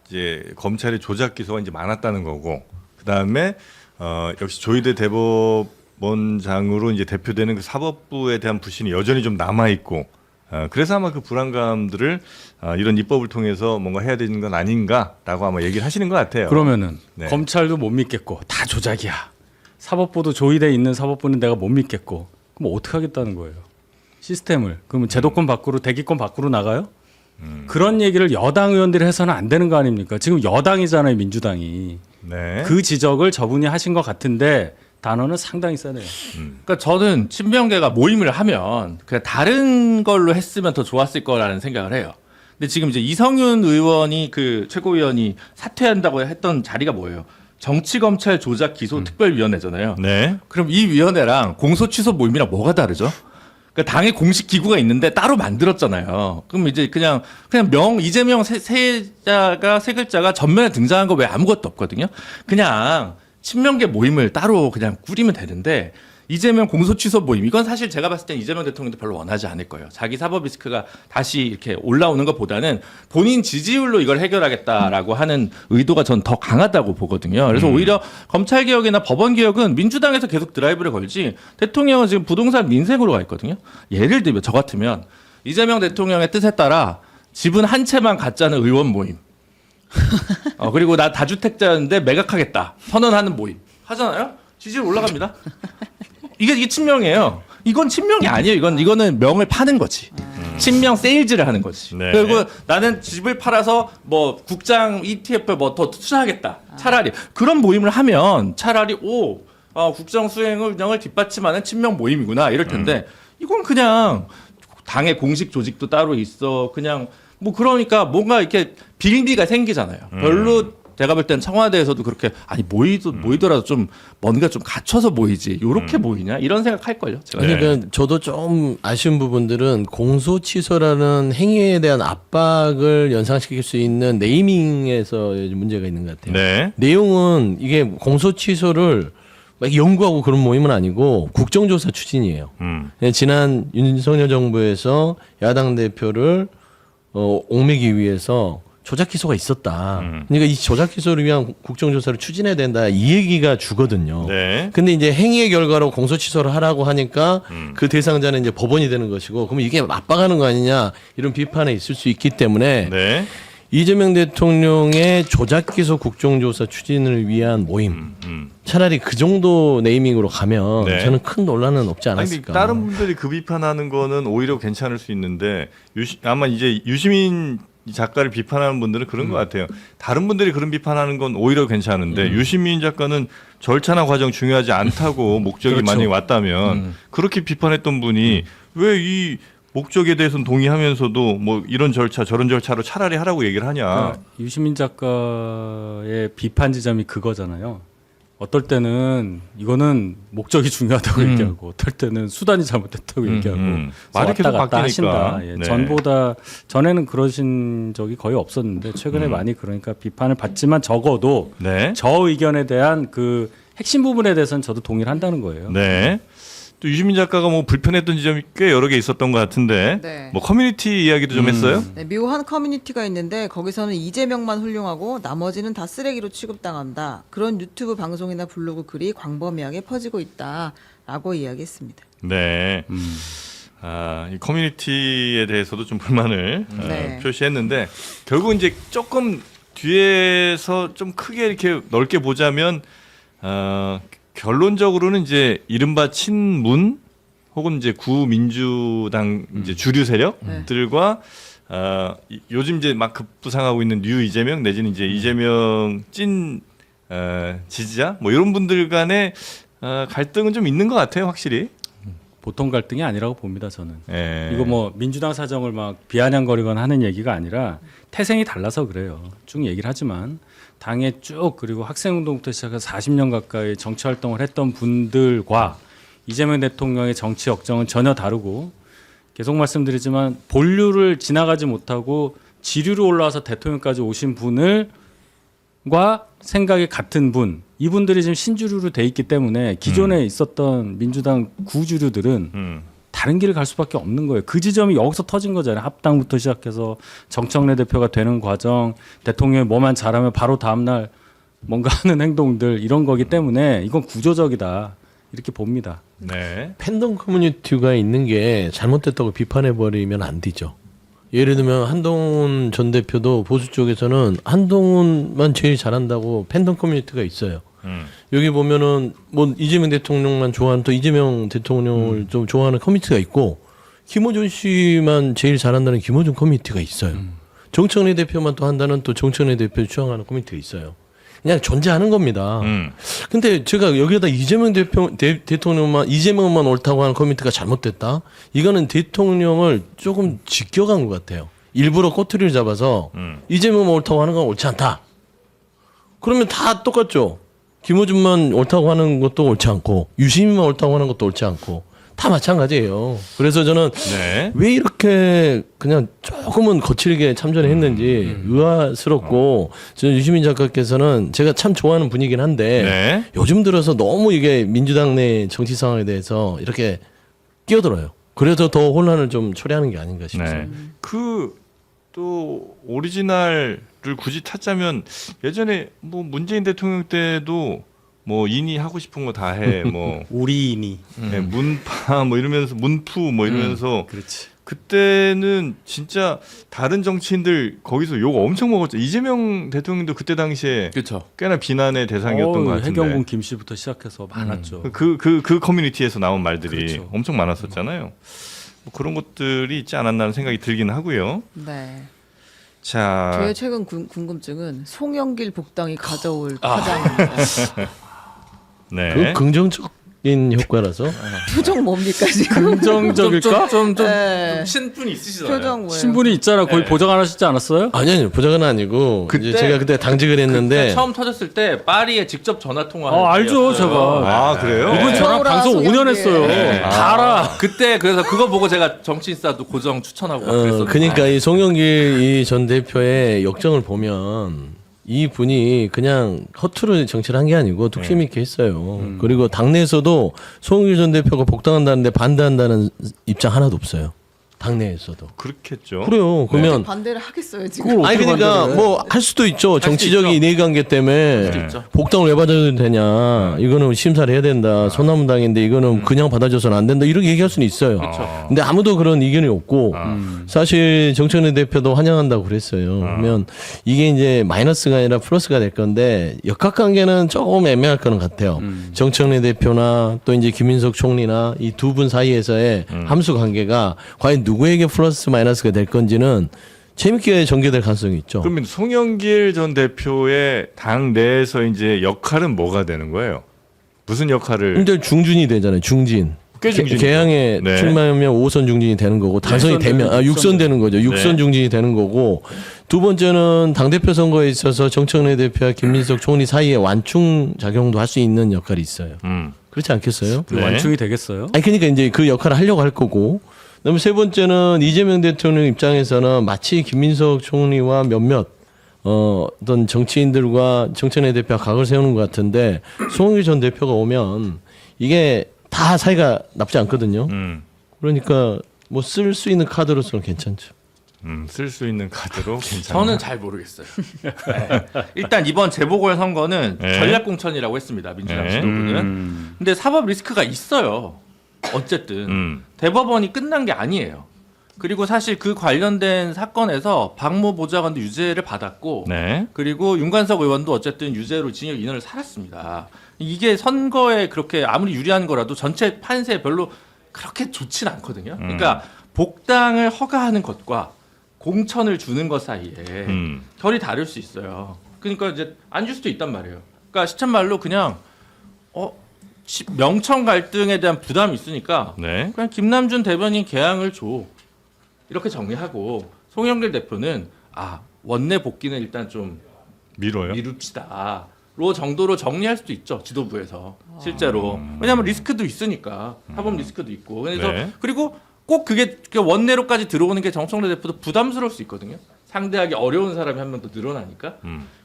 이제 검찰의 조작 기소가 이제 많았다는 거고, 그 다음에 역시 조희대 대법원장으로 이제 대표되는 그 사법부에 대한 불신이 여전히 좀 남아 있고, 그래서 아마 그 불안감들을 이런 입법을 통해서 뭔가 해야 되는 건 아닌가라고 아마 얘기를 하시는 것 같아요. 그러면은 네. 검찰도 못 믿겠고 다 조작이야. 사법부도 조의돼 있는 사법부는 내가 못 믿겠고 그럼 어떻게 하겠다는 거예요? 시스템을 그러면 제도권 밖으로 대기권 밖으로 나가요? 그런 얘기를 여당 의원들이 해서는 안 되는 거 아닙니까? 지금 여당이잖아요, 민주당이. 네. 그 지적을 저분이 하신 것 같은데 단어는 상당히 세네요. 그러니까 저는 친명계가 모임을 하면 그냥 다른 걸로 했으면 더 좋았을 거라는 생각을 해요. 근데 지금 이제 이성윤 의원이 그 최고위원이 사퇴한다고 했던 자리가 뭐예요? 정치검찰 조작 기소 특별위원회잖아요. 네. 그럼 이 위원회랑 공소 취소 모임이랑 뭐가 다르죠? 그러니까 당의 공식 기구가 있는데 따로 만들었잖아요. 그럼 이제 그냥 이재명 세 글자가 전면에 등장한 거 왜 아무것도 없거든요. 그냥 친명계 모임을 따로 그냥 꾸리면 되는데 이재명 공소 취소 모임 이건 사실 제가 봤을 땐 이재명 대통령도 별로 원하지 않을 거예요. 자기 사법 리스크가 다시 이렇게 올라오는 것보다는 본인 지지율로 이걸 해결하겠다라고 하는 의도가 전 더 강하다고 보거든요. 그래서 오히려 검찰 개혁이나 법원 개혁은 민주당에서 계속 드라이브를 걸지 대통령은 지금 부동산 민생으로 가 있거든요. 예를 들면 저 같으면 이재명 대통령의 뜻에 따라 지분 한 채만 갖자는 의원 모임. 그리고 나 다주택자였는데 매각하겠다 선언하는 모임 하잖아요. 지지율 올라갑니다. 이게 친명이에요. 이건 친명이 아니에요. 이거는 명을 파는 거지. 친명 세일즈를 하는 거지. 네. 그리고 나는 집을 팔아서 뭐 국장 ETF 뭐 더 투자하겠다. 차라리 그런 모임을 하면 차라리 국정 수행을 운영을 뒷받침하는 친명 모임이구나 이럴 텐데 이건 그냥 당의 공식 조직도 따로 있어. 그냥 뭐 그러니까 뭔가 이렇게 빌미가 생기잖아요. 별로 제가 볼 땐 청와대에서도 그렇게 모이더라도 좀 뭔가 좀 갖춰서 모이지 요렇게 모이냐 이런 생각할걸요. 제가. 그러니까 저도 좀 아쉬운 부분들은 공소 취소라는 행위에 대한 압박을 연상시킬 수 있는 네이밍에서 문제가 있는 것 같아요. 네. 내용은 이게 공소 취소를 막 연구하고 그런 모임은 아니고 국정조사 추진이에요. 지난 윤석열 정부에서 야당 대표를 옥매기 위해서 조작 기소가 있었다. 그러니까 이 조작 기소를 위한 국정조사를 추진해야 된다. 이 얘기가 주거든요. 네. 근데 이제 행위의 결과로 공소 취소를 하라고 하니까 그 대상자는 이제 법원이 되는 것이고, 그러면 이게 압박하는 거 아니냐 이런 비판에 있을 수 있기 때문에 네. 이재명 대통령의 조작 기소 국정조사 추진을 위한 모임. 차라리 그 정도 네이밍으로 가면 네. 저는 큰 논란은 없지 아니, 않았을까. 다른 분들이 그 비판하는 거는 오히려 괜찮을 수 있는데 아마 이제 유시민 작가를 비판하는 분들은 그런 것 같아요. 다른 분들이 그런 비판하는 건 오히려 괜찮은데 유시민 작가는 절차나 과정 중요하지 않다고 목적이 그렇죠. 만약에 왔다면 그렇게 비판했던 분이 왜 이 목적에 대해서는 동의하면서도 뭐 이런 절차 저런 절차로 차라리 하라고 얘기를 하냐. 그러니까 유시민 작가의 비판 지점이 그거잖아요. 어떨 때는 이거는 목적이 중요하다고 얘기하고 어떨 때는 수단이 잘못됐다고 얘기하고 말이 계속 왔다 갔다 바뀌니까. 하신다. 예, 네. 전에는 그러신 적이 거의 없었는데 최근에 많이 그러니까 비판을 받지만 적어도 네. 저 의견에 대한 그 핵심 부분에 대해서는 저도 동의를 한다는 거예요. 네. 또 유시민 작가가 뭐 불편했던 지점이 꽤 여러 개 있었던 것 같은데 네. 뭐 커뮤니티 이야기도 좀 했어요. 네, 묘한 커뮤니티가 있는데 거기서는 이재명만 훌륭하고 나머지는 다 쓰레기로 취급당한다. 그런 유튜브 방송이나 블로그 글이 광범위하게 퍼지고 있다라고 이야기했습니다. 네. 이 커뮤니티에 대해서도 좀 불만을 네. 표시했는데 결국 이제 조금 뒤에서 좀 크게 이렇게 넓게 보자면 결론적으로는 이제 이른바 친문 혹은 이제 구민주당 이제 주류 세력들과 요즘 이제 막 급부상하고 있는 뉴 이재명 내지는 이제 이재명 찐 지지자 뭐 이런 분들 간의 갈등은 좀 있는 것 같아요, 확실히. 보통 갈등이 아니라고 봅니다, 저는. 예. 이거 뭐 민주당 사정을 막 비아냥거리거나 하는 얘기가 아니라 태생이 달라서 그래요. 쭉 얘기를 하지만 당에 쭉 그리고 학생운동부터 시작해서 40년 가까이 정치 활동을 했던 분들과 이재명 대통령의 정치 역정은 전혀 다르고 계속 말씀드리지만 본류를 지나가지 못하고 지류로 올라와서 대통령까지 오신 분을과 생각이 같은 분, 이분들이 지금 신주류로 돼 있기 때문에 기존에 있었던 민주당 구주류들은 다른 길을 갈 수밖에 없는 거예요. 그 지점이 여기서 터진 거잖아요. 합당부터 시작해서 정청래 대표가 되는 과정, 대통령이 뭐만 잘하면 바로 다음날 뭔가 하는 행동들 이런 거기 때문에 이건 구조적이다 이렇게 봅니다. 네. 팬덤 커뮤니티가 있는 게 잘못됐다고 비판해버리면 안 되죠. 예를 들면 한동훈 전 대표도 보수 쪽에서는 한동훈만 제일 잘한다고 팬덤 커뮤니티가 있어요. 여기 보면은 뭐 이재명 대통령만 좋아하는 또 이재명 대통령을 좀 좋아하는 커뮤니티가 있고 김어준 씨만 제일 잘한다는 김어준 커뮤니티가 있어요. 정청래 대표만 또 한다는 또 정청래 대표를 추앙하는 커뮤니티가 있어요. 그냥 존재하는 겁니다. 근데 제가 여기에다 이재명 대통령만 이재명만 옳다고 하는 커뮤니티가 잘못됐다. 이거는 대통령을 조금 지켜간 것 같아요. 일부러 꼬투리를 잡아서 이재명만 옳다고 하는 건 옳지 않다. 그러면 다 똑같죠. 김어준만 옳다고 하는 것도 옳지 않고 유시민만 옳다고 하는 것도 옳지 않고 다 마찬가지예요. 그래서 저는 네. 왜 이렇게 그냥 조금은 거칠게 참전을 했는지 의아스럽고 저는 유시민 작가께서는 제가 참 좋아하는 분이긴 한데 네. 요즘 들어서 너무 이게 민주당 내 정치 상황에 대해서 이렇게 끼어들어요. 그래서 더 혼란을 좀 초래하는 게 아닌가 싶습니다. 네. 또 오리지널을 굳이 찾자면 예전에 뭐 문재인 대통령 때도 뭐 인이 하고 싶은 거 다 해. 뭐 우리인이. 네, 문파 뭐 이러면서 문푸 뭐 이러면서 그렇지. 그때는 진짜 다른 정치인들 거기서 욕 엄청 먹었죠. 이재명 대통령도 그때 당시에 그렇죠. 꽤나 비난의 대상이었던 것 같은데. 해경군 김 씨부터 시작해서 많았죠. 그 커뮤니티에서 나온 말들이 그렇죠. 엄청 많았었잖아요. 뭐 그런 것들이 있지 않았나 하는 생각이 들긴 하고요. 네. 자, 저의 최근 궁금증은 송영길 복당이 가져올 파장입니다. 네. 그 긍정적인 효과라서 표정 뭡니까 지금? 긍정적일까? 좀 네. 신분이 있으시잖아요. 표정 뭐예요? 신분이 있잖아. 거의 보장 안 하시지 않았어요? 아니요 보장은 아니고 이제 제가 그때 당직을 했는데 처음 터졌을 때 파리에 직접 전화 통화한 알죠, 제가. 아, 그래요? 이분 저랑 서울아, 방송 5년 송영길. 했어요. 네. 다 알아. 그때 그래서 그거 보고 제가 정치인사도 고정 추천하고 막 그랬었는데. 그러니까 이 송영길 이 전 대표의 역정을 보면 이 분이 그냥 허투루 정치를 한 게 아니고 뚝심 있게 했어요. 그리고 당내에서도 송영길 전 대표가 복당한다는데 반대한다는 입장 하나도 없어요. 당내에서도. 그렇겠죠. 그래요. 그러면 반대를 하겠어요 지금. 아니 그러니까 뭐 할 수도 있죠. 정치적인 이해관계 때문에 있죠. 복당을 왜 받아줘야 되냐. 이거는 심사를 해야 된다. 소나무당인데 이거는 그냥 받아줘서는 안 된다. 이렇게 얘기할 수는 있어요. 근데 아무도 그런 의견이 없고 사실 정청래 대표도 환영한다고 그랬어요. 그러면 이게 이제 마이너스가 아니라 플러스가 될 건데 역학관계는 조금 애매할 거는 같아요. 정청래 대표나 또 이제 김인석 총리나 이 두 분 사이에서의 함수 관계가 과연 누구에게 플러스 마이너스가 될 건지는 재밌게 전개될 가능성이 있죠. 그러면 송영길 전 대표의 당 내에서 이제 역할은 뭐가 되는 거예요? 무슨 역할을? 근데 중진이 되잖아요. 중진. 꽤 중진이죠. 개항에 네. 출마하면 5선 중진이 되는 거고 당선이 되면 6선 되는 거죠. 6선 네. 중진이 되는 거고 두 번째는 당대표 선거에 있어서 정청래 대표와 김민석 총리 사이에 완충 작용도 할 수 있는 역할이 있어요. 그렇지 않겠어요? 그 네. 완충이 되겠어요? 아니 그러니까 이제 그 역할을 하려고 할 거고. 그다음에 세 번째는 이재명 대통령 입장에서는 마치 김민석 총리와 몇몇 어떤 정치인들과 정청래 대표가 각을 세우는 것 같은데 송영길 전 대표가 오면 이게 다 사이가 나쁘지 않거든요. 음. 그러니까 뭐 쓸 수 있는 카드로서는 괜찮죠. 쓸 수 있는 카드로 괜찮아. 저는 잘 모르겠어요. 네. 일단 이번 재보궐 선거는 네. 전략공천이라고 했습니다. 민주당 네. 지도부는. 근데 사법 리스크가 있어요. 어쨌든 대법원이 끝난 게 아니에요. 그리고 사실 그 관련된 사건에서 박모 보좌관도 유죄를 받았고 네. 그리고 윤관석 의원도 어쨌든 유죄로 징역 2년을 살았습니다. 이게 선거에 그렇게 아무리 유리한 거라도 전체 판세에 별로 그렇게 좋진 않거든요. 그러니까 복당을 허가하는 것과 공천을 주는 것 사이에 결이 다를 수 있어요. 그러니까 이제 안 줄 수도 있단 말이에요. 그러니까 시쳇말로 그냥 명청 갈등에 대한 부담이 있으니까 네. 그냥 김남준 대변인 개항을 줘. 이렇게 정리하고 송영길 대표는 원내 복귀는 일단 좀 미뤄요. 미룹시다. 로 정도로 정리할 수도 있죠. 지도부에서. 실제로. 왜냐하면 리스크도 있으니까. 사법 리스크도 있고. 그래서 네. 그리고 꼭 그게 원내로까지 들어오는 게 정청래 대표도 부담스러울 수 있거든요. 상대하기 어려운 사람이 한 명 더 늘어나니까.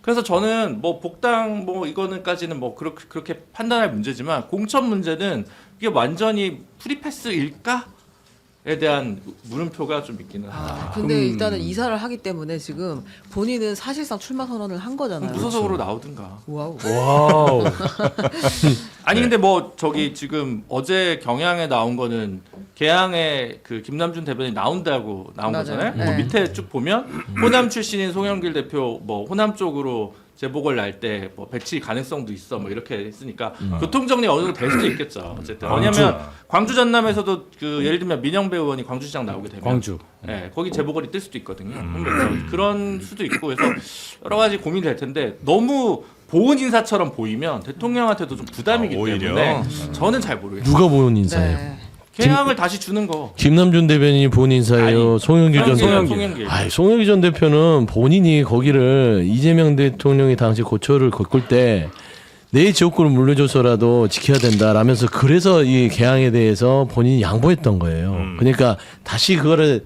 그래서 저는 뭐 복당 뭐 이거는까지는 뭐 그렇게 판단할 문제지만 공천 문제는 이게 완전히 프리패스일까? 에 대한 물음표가 좀 있기는 하다. 근데 일단은 이사를 하기 때문에 지금 본인은 사실상 출마 선언을 한 거잖아요. 무소속으로 나오든가. 와우. 와우. 아니 근데 뭐 저기 지금 어제 경향에 나온 거는 개항에 그 김남준 대변인이 나온다고 나온 맞아요. 거잖아요. 네. 그 밑에 쭉 보면 호남 출신인 송영길 대표 뭐 호남 쪽으로 재보궐 날 때 뭐 배치 가능성도 있어 뭐 이렇게 했으니까 교통정리 어느 정도 될 수도 있겠죠. 어쨌든 왜냐면 광주 전남에서도 그 예를 들면 민영배 의원이 광주시장 나오게 되면 광주. 네, 거기 재보궐이 뜰 수도 있거든요. 그런 수도 있고 그래서 여러 가지 고민이 될 텐데 너무 보은 인사처럼 보이면 대통령한테도 좀 부담이기 오히려? 때문에 저는 잘 모르겠어요. 누가 보는 인사예요? 네. 개항을 다시 주는 거. 김남준 대변인이 본 인사예요. 아니, 송영길 전 대표. 송영길. 송영길 전 대표는 본인이 거기를 이재명 대통령이 당시 고초를 겪을 때 내 지역구를 물려줘서라도 지켜야 된다라면서 그래서 이 개항에 대해서 본인이 양보했던 거예요. 그러니까 다시 그거를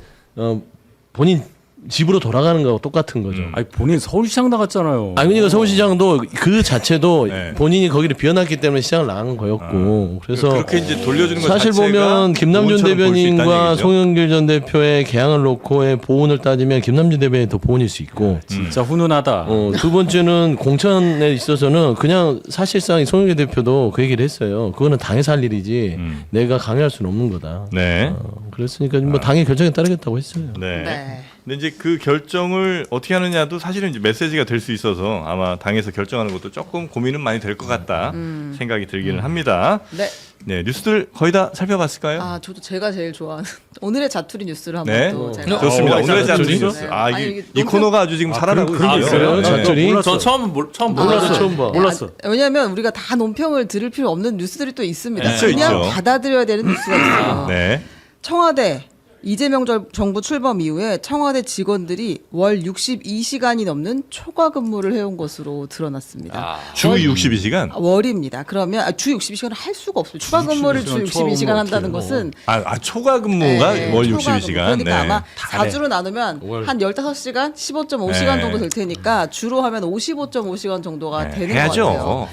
본인 집으로 돌아가는 거하고 똑같은 거죠. 아니 본인 서울시장 나갔잖아요. 아니 그러니까 서울시장도 그 자체도 네. 본인이 거기를 비워놨기 때문에 시장을 나간 거였고 그래서 그렇게 이제 돌려주는 것 사실 자체가 보면 김남준 보온처럼 볼수 있다는 대변인과 얘기죠. 송영길 전 대표의 개항을 놓고의 보온을 따지면 김남준 대변인이 더 보온일 수 있고 진짜 훈훈하다. 두 번째는 공천에 있어서는 그냥 사실상 송영길 대표도 그 얘기를 했어요. 그거는 당에서 할 일이지 내가 강요할 수는 없는 거다. 네. 그랬으니까 뭐 당의 결정에 따르겠다고 했어요. 네. 네. 근데 이제 그 결정을 어떻게 하느냐도 사실은 이제 메시지가 될 수 있어서 아마 당에서 결정하는 것도 조금 고민은 많이 될 것 같다 생각이 들기는 합니다. 네. 네, 뉴스들 거의 다 살펴봤을까요? 저도 제가 제일 좋아하는 오늘의 자투리 뉴스를 한번 네, 또 제가 좋습니다. 오늘의 자투리? 자투리 뉴스. 네. 아, 아니, 이게 이게 이 너무 코너가 아주 지금 살아나고 그런 게 있어요? 네. 자투리? 저 처음 몰랐어요. 처음 봐. 몰랐어. 왜냐하면 우리가 다 논평을 들을 필요 없는 뉴스들이 또 있습니다. 있죠, 그냥 있죠. 받아들여야 되는 뉴스가 있어요. 네. 청와대 이재명 정부 출범 이후에 청와대 직원들이 월 62시간이 넘는 초과 근무를 해온 것으로 드러났습니다. 주 62시간? 월입니다. 그러면 주 62시간을 할 수가 없어요. 추가 근무를 주 62시간 한다는 것은 초과 근무가 네, 월 초과 근무. 62시간. 그러니까 아마 잘해. 4주로 나누면 한 15시간, 15.5시간 네. 정도 될 테니까 주로 하면 55.5시간 정도가 되는 것 해야죠. 같아요.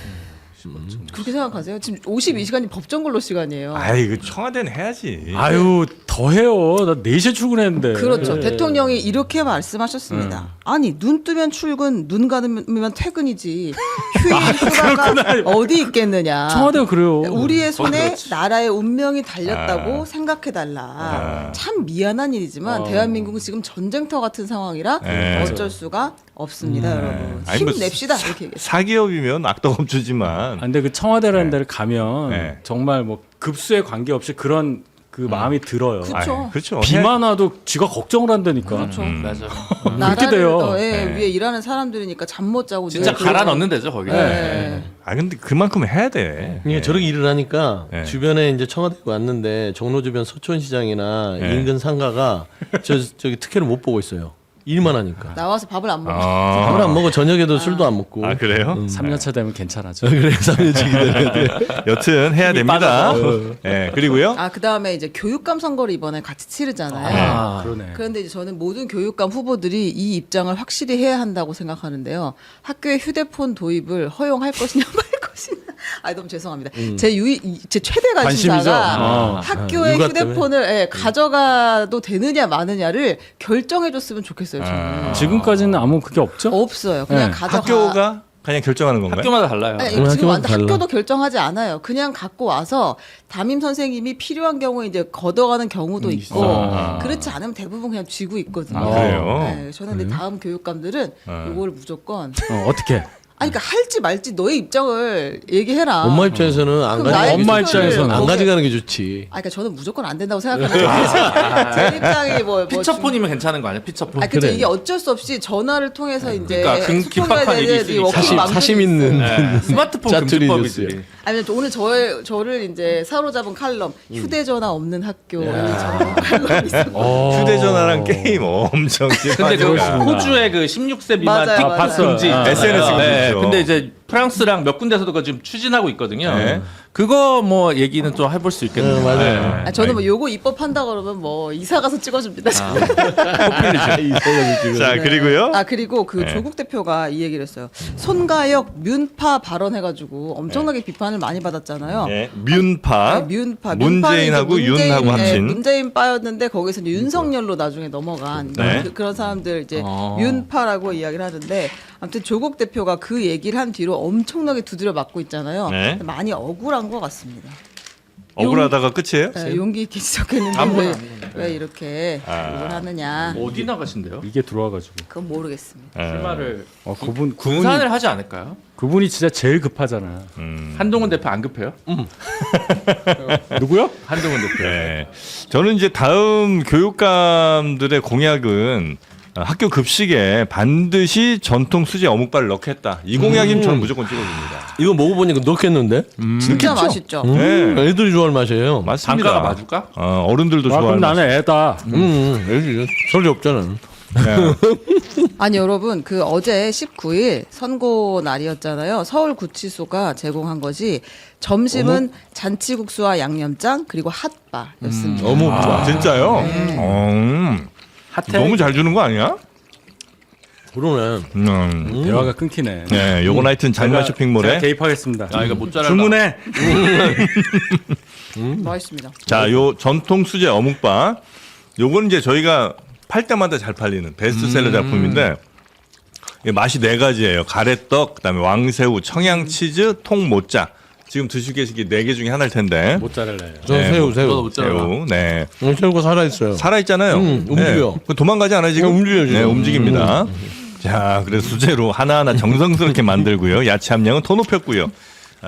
그렇게 생각하세요? 지금 52시간이 법정 근로 시간이에요. 아이, 그 청와대는 해야지. 아유 더해요. 나 4시에 출근했는데. 그렇죠. 대통령이 이렇게 말씀하셨습니다. 아니 눈 뜨면 출근, 눈 감으면 퇴근이지. 휴일 휴가가 어디 있겠느냐. 청와대가 그래요. 우리의 손에 그렇지. 나라의 운명이 달렸다고 생각해달라. 참 미안한 일이지만 대한민국은 지금 전쟁터 같은 상황이라 네. 어쩔 수가 없습니다, 여러분. 아니, 뭐 힘냅시다 이렇게 얘기했어요. 사기업이면 악덕업주지만. 근데 그 청와대라는 데를 가면 네. 정말 뭐 급수에 관계없이 그런 그 마음이 들어요. 그쵸. 그렇죠. 비만 와도 쥐가 걱정을 한다니까. 그렇죠. 맞아. 나라를 돼요. 네. 위해 일하는 사람들이니까 잠 못 자고 진짜 늘 갈아 넣는 데죠 거기. 네. 근데 그만큼 해야 돼. 이게 저렇게 일을 하니까 네. 주변에 이제 청와대 왔는데 종로 주변 서촌시장이나 네. 인근 상가가 저기 특혜를 못 보고 있어요. 일만 하니까. 나와서 밥을 안 먹어. 밥을 안 먹어. 저녁에도 술도 안 먹고. 아, 그래요? 3년차 되면 괜찮아져. 그래 3년치 기다려야 돼. 여튼 해야 됩니다. 네, 그리고요. 그 다음에 이제 교육감 선거를 이번에 같이 치르잖아요. 아, 그러네. 그런데 이제 저는 모든 교육감 후보들이 이 입장을 확실히 해야 한다고 생각하는데요. 학교에 휴대폰 도입을 허용할 것이냐 말 것이냐. 아 너무 죄송합니다. 제 최대 관심이죠. 관심사가 학교에 육아 휴대폰을 가져가도 되느냐 마느냐를 결정해줬으면 좋겠어요. 저는. 지금까지는 아무 그게 없죠? 없어요. 그냥 네. 가져가. 학교가 그냥 결정하는 건가요? 학교마다 달라요. 아니, 그럼 지금 학교마다 달라. 학교도 결정하지 않아요. 그냥 갖고 와서 담임 선생님이 필요한 경우에 이제 걷어가는 경우도 있고 그렇지 않으면 대부분 그냥 쥐고 있거든요. 아, 그래요? 네, 저는 근데 다음 교육감들은 이걸 무조건 어떻게? 아니 그러니까 할지 말지 너의 입장을 얘기해라. 엄마 입장에서는 안 그럼 나의 가져가는 엄마 게 좋지. 입장에서는 안 거기에- 가져가는 게 좋지. 아, 그러니까 저는 무조건 안 된다고 생각하는데 제 입장이 뭐 피처폰이면 괜찮은 거 아니야? 피처폰. 아, 그죠. 그래. 이게 어쩔 수 없이 전화를 통해서 이제 그러니까 긴급한 일이 있으니까. 사심 있는 스마트폰 짜투리 금지법이지. 뉴스. 아니 오늘 저를 이제 사로잡은 칼럼 휴대전화 없는 학교 이 전문 칼럼이 있어요. 휴대전화랑 게임 엄청 근데 그 심하니까. 호주의 그 16세 미만 맞아요, 틱톡 맞아요. 금지 SNS 금지죠. 근데 이제 프랑스랑 몇 군데서도 그거 지금 추진하고 있거든요. 네. 그거 뭐 얘기는 좀 해볼 수 있겠네요. 맞아요. 아, 저는 뭐 요거 입법한다 그러면 뭐 이사 가서 찍어줍니다. 자, 그리고요. 아 그리고 그 조국 대표가 이 얘기를 했어요. 손가역 뮨파 발언해가지고 엄청나게 비판을 많이 받았잖아요. 네, 뮨파. 네, 뮨파. 문재인하고 윤하고 합친. 문재인 빠였는데 거기서 이제 윤석열로 나중에 넘어간 네. 그런 사람들 이제 윤파라고 이야기를 하는데 아무튼 조국 대표가 그 얘기를 한 뒤로 엄청나게 두드려 맞고 있잖아요. 네. 많이 억울한 것 같습니다. 억울하다가 끝이에요? 네, 용기 있게 지적했는데 왜 이렇게 욕을 하느냐. 어디 나가신대요? 이게 들어와가지고. 그건 모르겠습니다. 출마를 그분이 군산을 하지 않을까요? 그분이 진짜 제일 급하잖아. 한동훈 대표 안 급해요? 누구요? 한동훈 대표. 네. 저는 이제 다음 교육감들의 공약은 학교 급식에 반드시 전통 수제 어묵발을 넣겠다. 이 공약이면 저는 무조건 찍어줍니다. 이거 먹어보니까 넣겠는데? 진짜 맛있죠. 네. 애들이 좋아할 맛이에요. 맞습니다. 단가가 맞을까? 어른들도 아, 좋아하는 그럼 나는 애다. 애들이 설리 없잖아. 아니 여러분 그 어제 19일 선고 날이었잖아요. 서울구치소가 제공한 것이 점심은 잔치국수와 양념장 그리고 핫바였습니다. 어묵 진짜요? 핫해. 너무 잘 주는 거 아니야? 그러네. 대화가 끊기네. 네, 요건 하여튼 장마 제가 쇼핑몰에. 개입하겠습니다. 아 이거 모짜렐라. 주문해. 맛있습니다. 자, 요 전통 수제 어묵바. 요건 이제 저희가 팔 때마다 잘 팔리는 베스트셀러 작품인데 이게 맛이 네 가지예요. 가래떡, 그다음에 왕새우, 청양치즈, 통모짜. 지금 드시고 계신 게 네 개 중에 하나일 텐데. 모짜렐라예요. 저 네, 새우. 새우. 네. 새우가 살아있어요. 살아 있잖아요. 움직여. 네. 도망가지 않아요, 지금? 그냥 움직여요, 지금. 네, 움직입니다. 자, 그래서 수제로 하나하나 정성스럽게 만들고요. 야채 함량은 더 높였고요.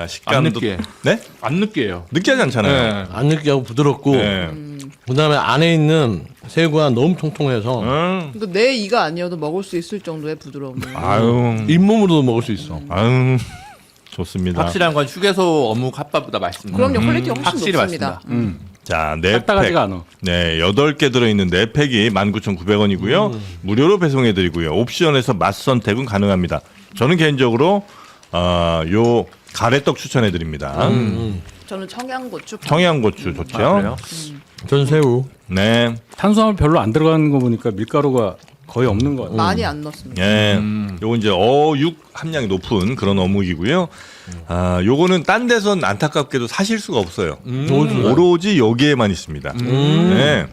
식감도 안 느끼해. 네? 안 느끼해요. 느끼하지 않잖아요. 네. 안 느끼하고 부드럽고 네. 그다음에 안에 있는 새우가 너무 통통해서 이거 내 이가 아니어도 먹을 수 있을 정도의 부드러움. 아유, 잇몸으로도 먹을 수 있어. 아유, 좋습니다. 확실한 건 휴게소 어묵 핫바보다 맛있습니다. 그럼요, 퀄리티 훨씬 확실히 높습니다. 맛있습니다. 자, 네 딱딱하지가 팩. 않아. 네, 8개 들어있는 4팩이 19,900원이고요. 무료로 배송해드리고요. 옵션에서 맛 선택은 가능합니다. 저는 개인적으로 요 가래떡 추천해드립니다. 저는 청양고추. 청양고추 좋죠. 그래요? 전 새우. 네, 탄수화물 별로 안 들어가는 거 보니까 밀가루가 거의 없는 것 같아요. 많이 안 넣습니다. 예, 요거 이제 어육 함량이 높은 그런 어묵이고요. 요거는 딴 데선 안타깝게도 사실 수가 없어요. 오로지 여기에만 있습니다. 네,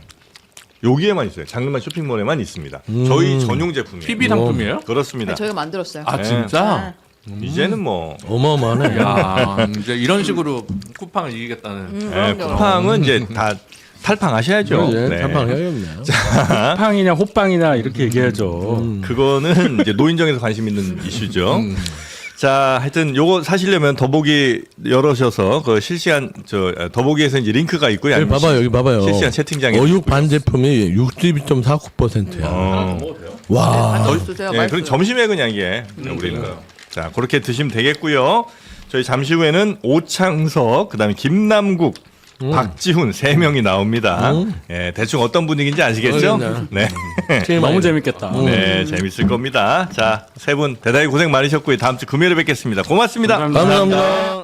여기에만 있어요. 장르만 쇼핑몰에만 있습니다. 저희 전용 제품이에요. PB 상품이에요? 그렇습니다. 저희가 만들었어요. 아 진짜? 이제는 뭐 어마어마하네. 야 이제 이런 식으로 쿠팡을 이기겠다는. 예, 쿠팡은 이제 다 탈팡하셔야죠. 네. 탈팡해야겠네. 호빵이냐 호빵이냐 이렇게 얘기하죠. 그거는 이제 노인정에서 관심 있는 이슈죠. 자, 하여튼 요거 사시려면 더보기 열으셔서 그 실시간 더보기에서 이제 링크가 있고요. 여기 봐봐요, 여기 봐봐요. 실시간 채팅장에 어육 반 제품이 62.49%야. 먹어도 돼요? 와. 더 드세요. 예, 그럼 점심에 그냥 이게 우리는. 자, 그렇게 드시면 되겠고요. 저희 잠시 후에는 오창석, 그다음에 김남국, 박지훈 3명이 나옵니다. 예, 대충 어떤 분위기인지 아시겠죠? 모르겠네. 네. 너무 재밌겠다. 네, 재밌을 겁니다. 자, 3분 대단히 고생 많으셨고요. 다음 주 금요일에 뵙겠습니다. 고맙습니다. 감사합니다. 감사합니다.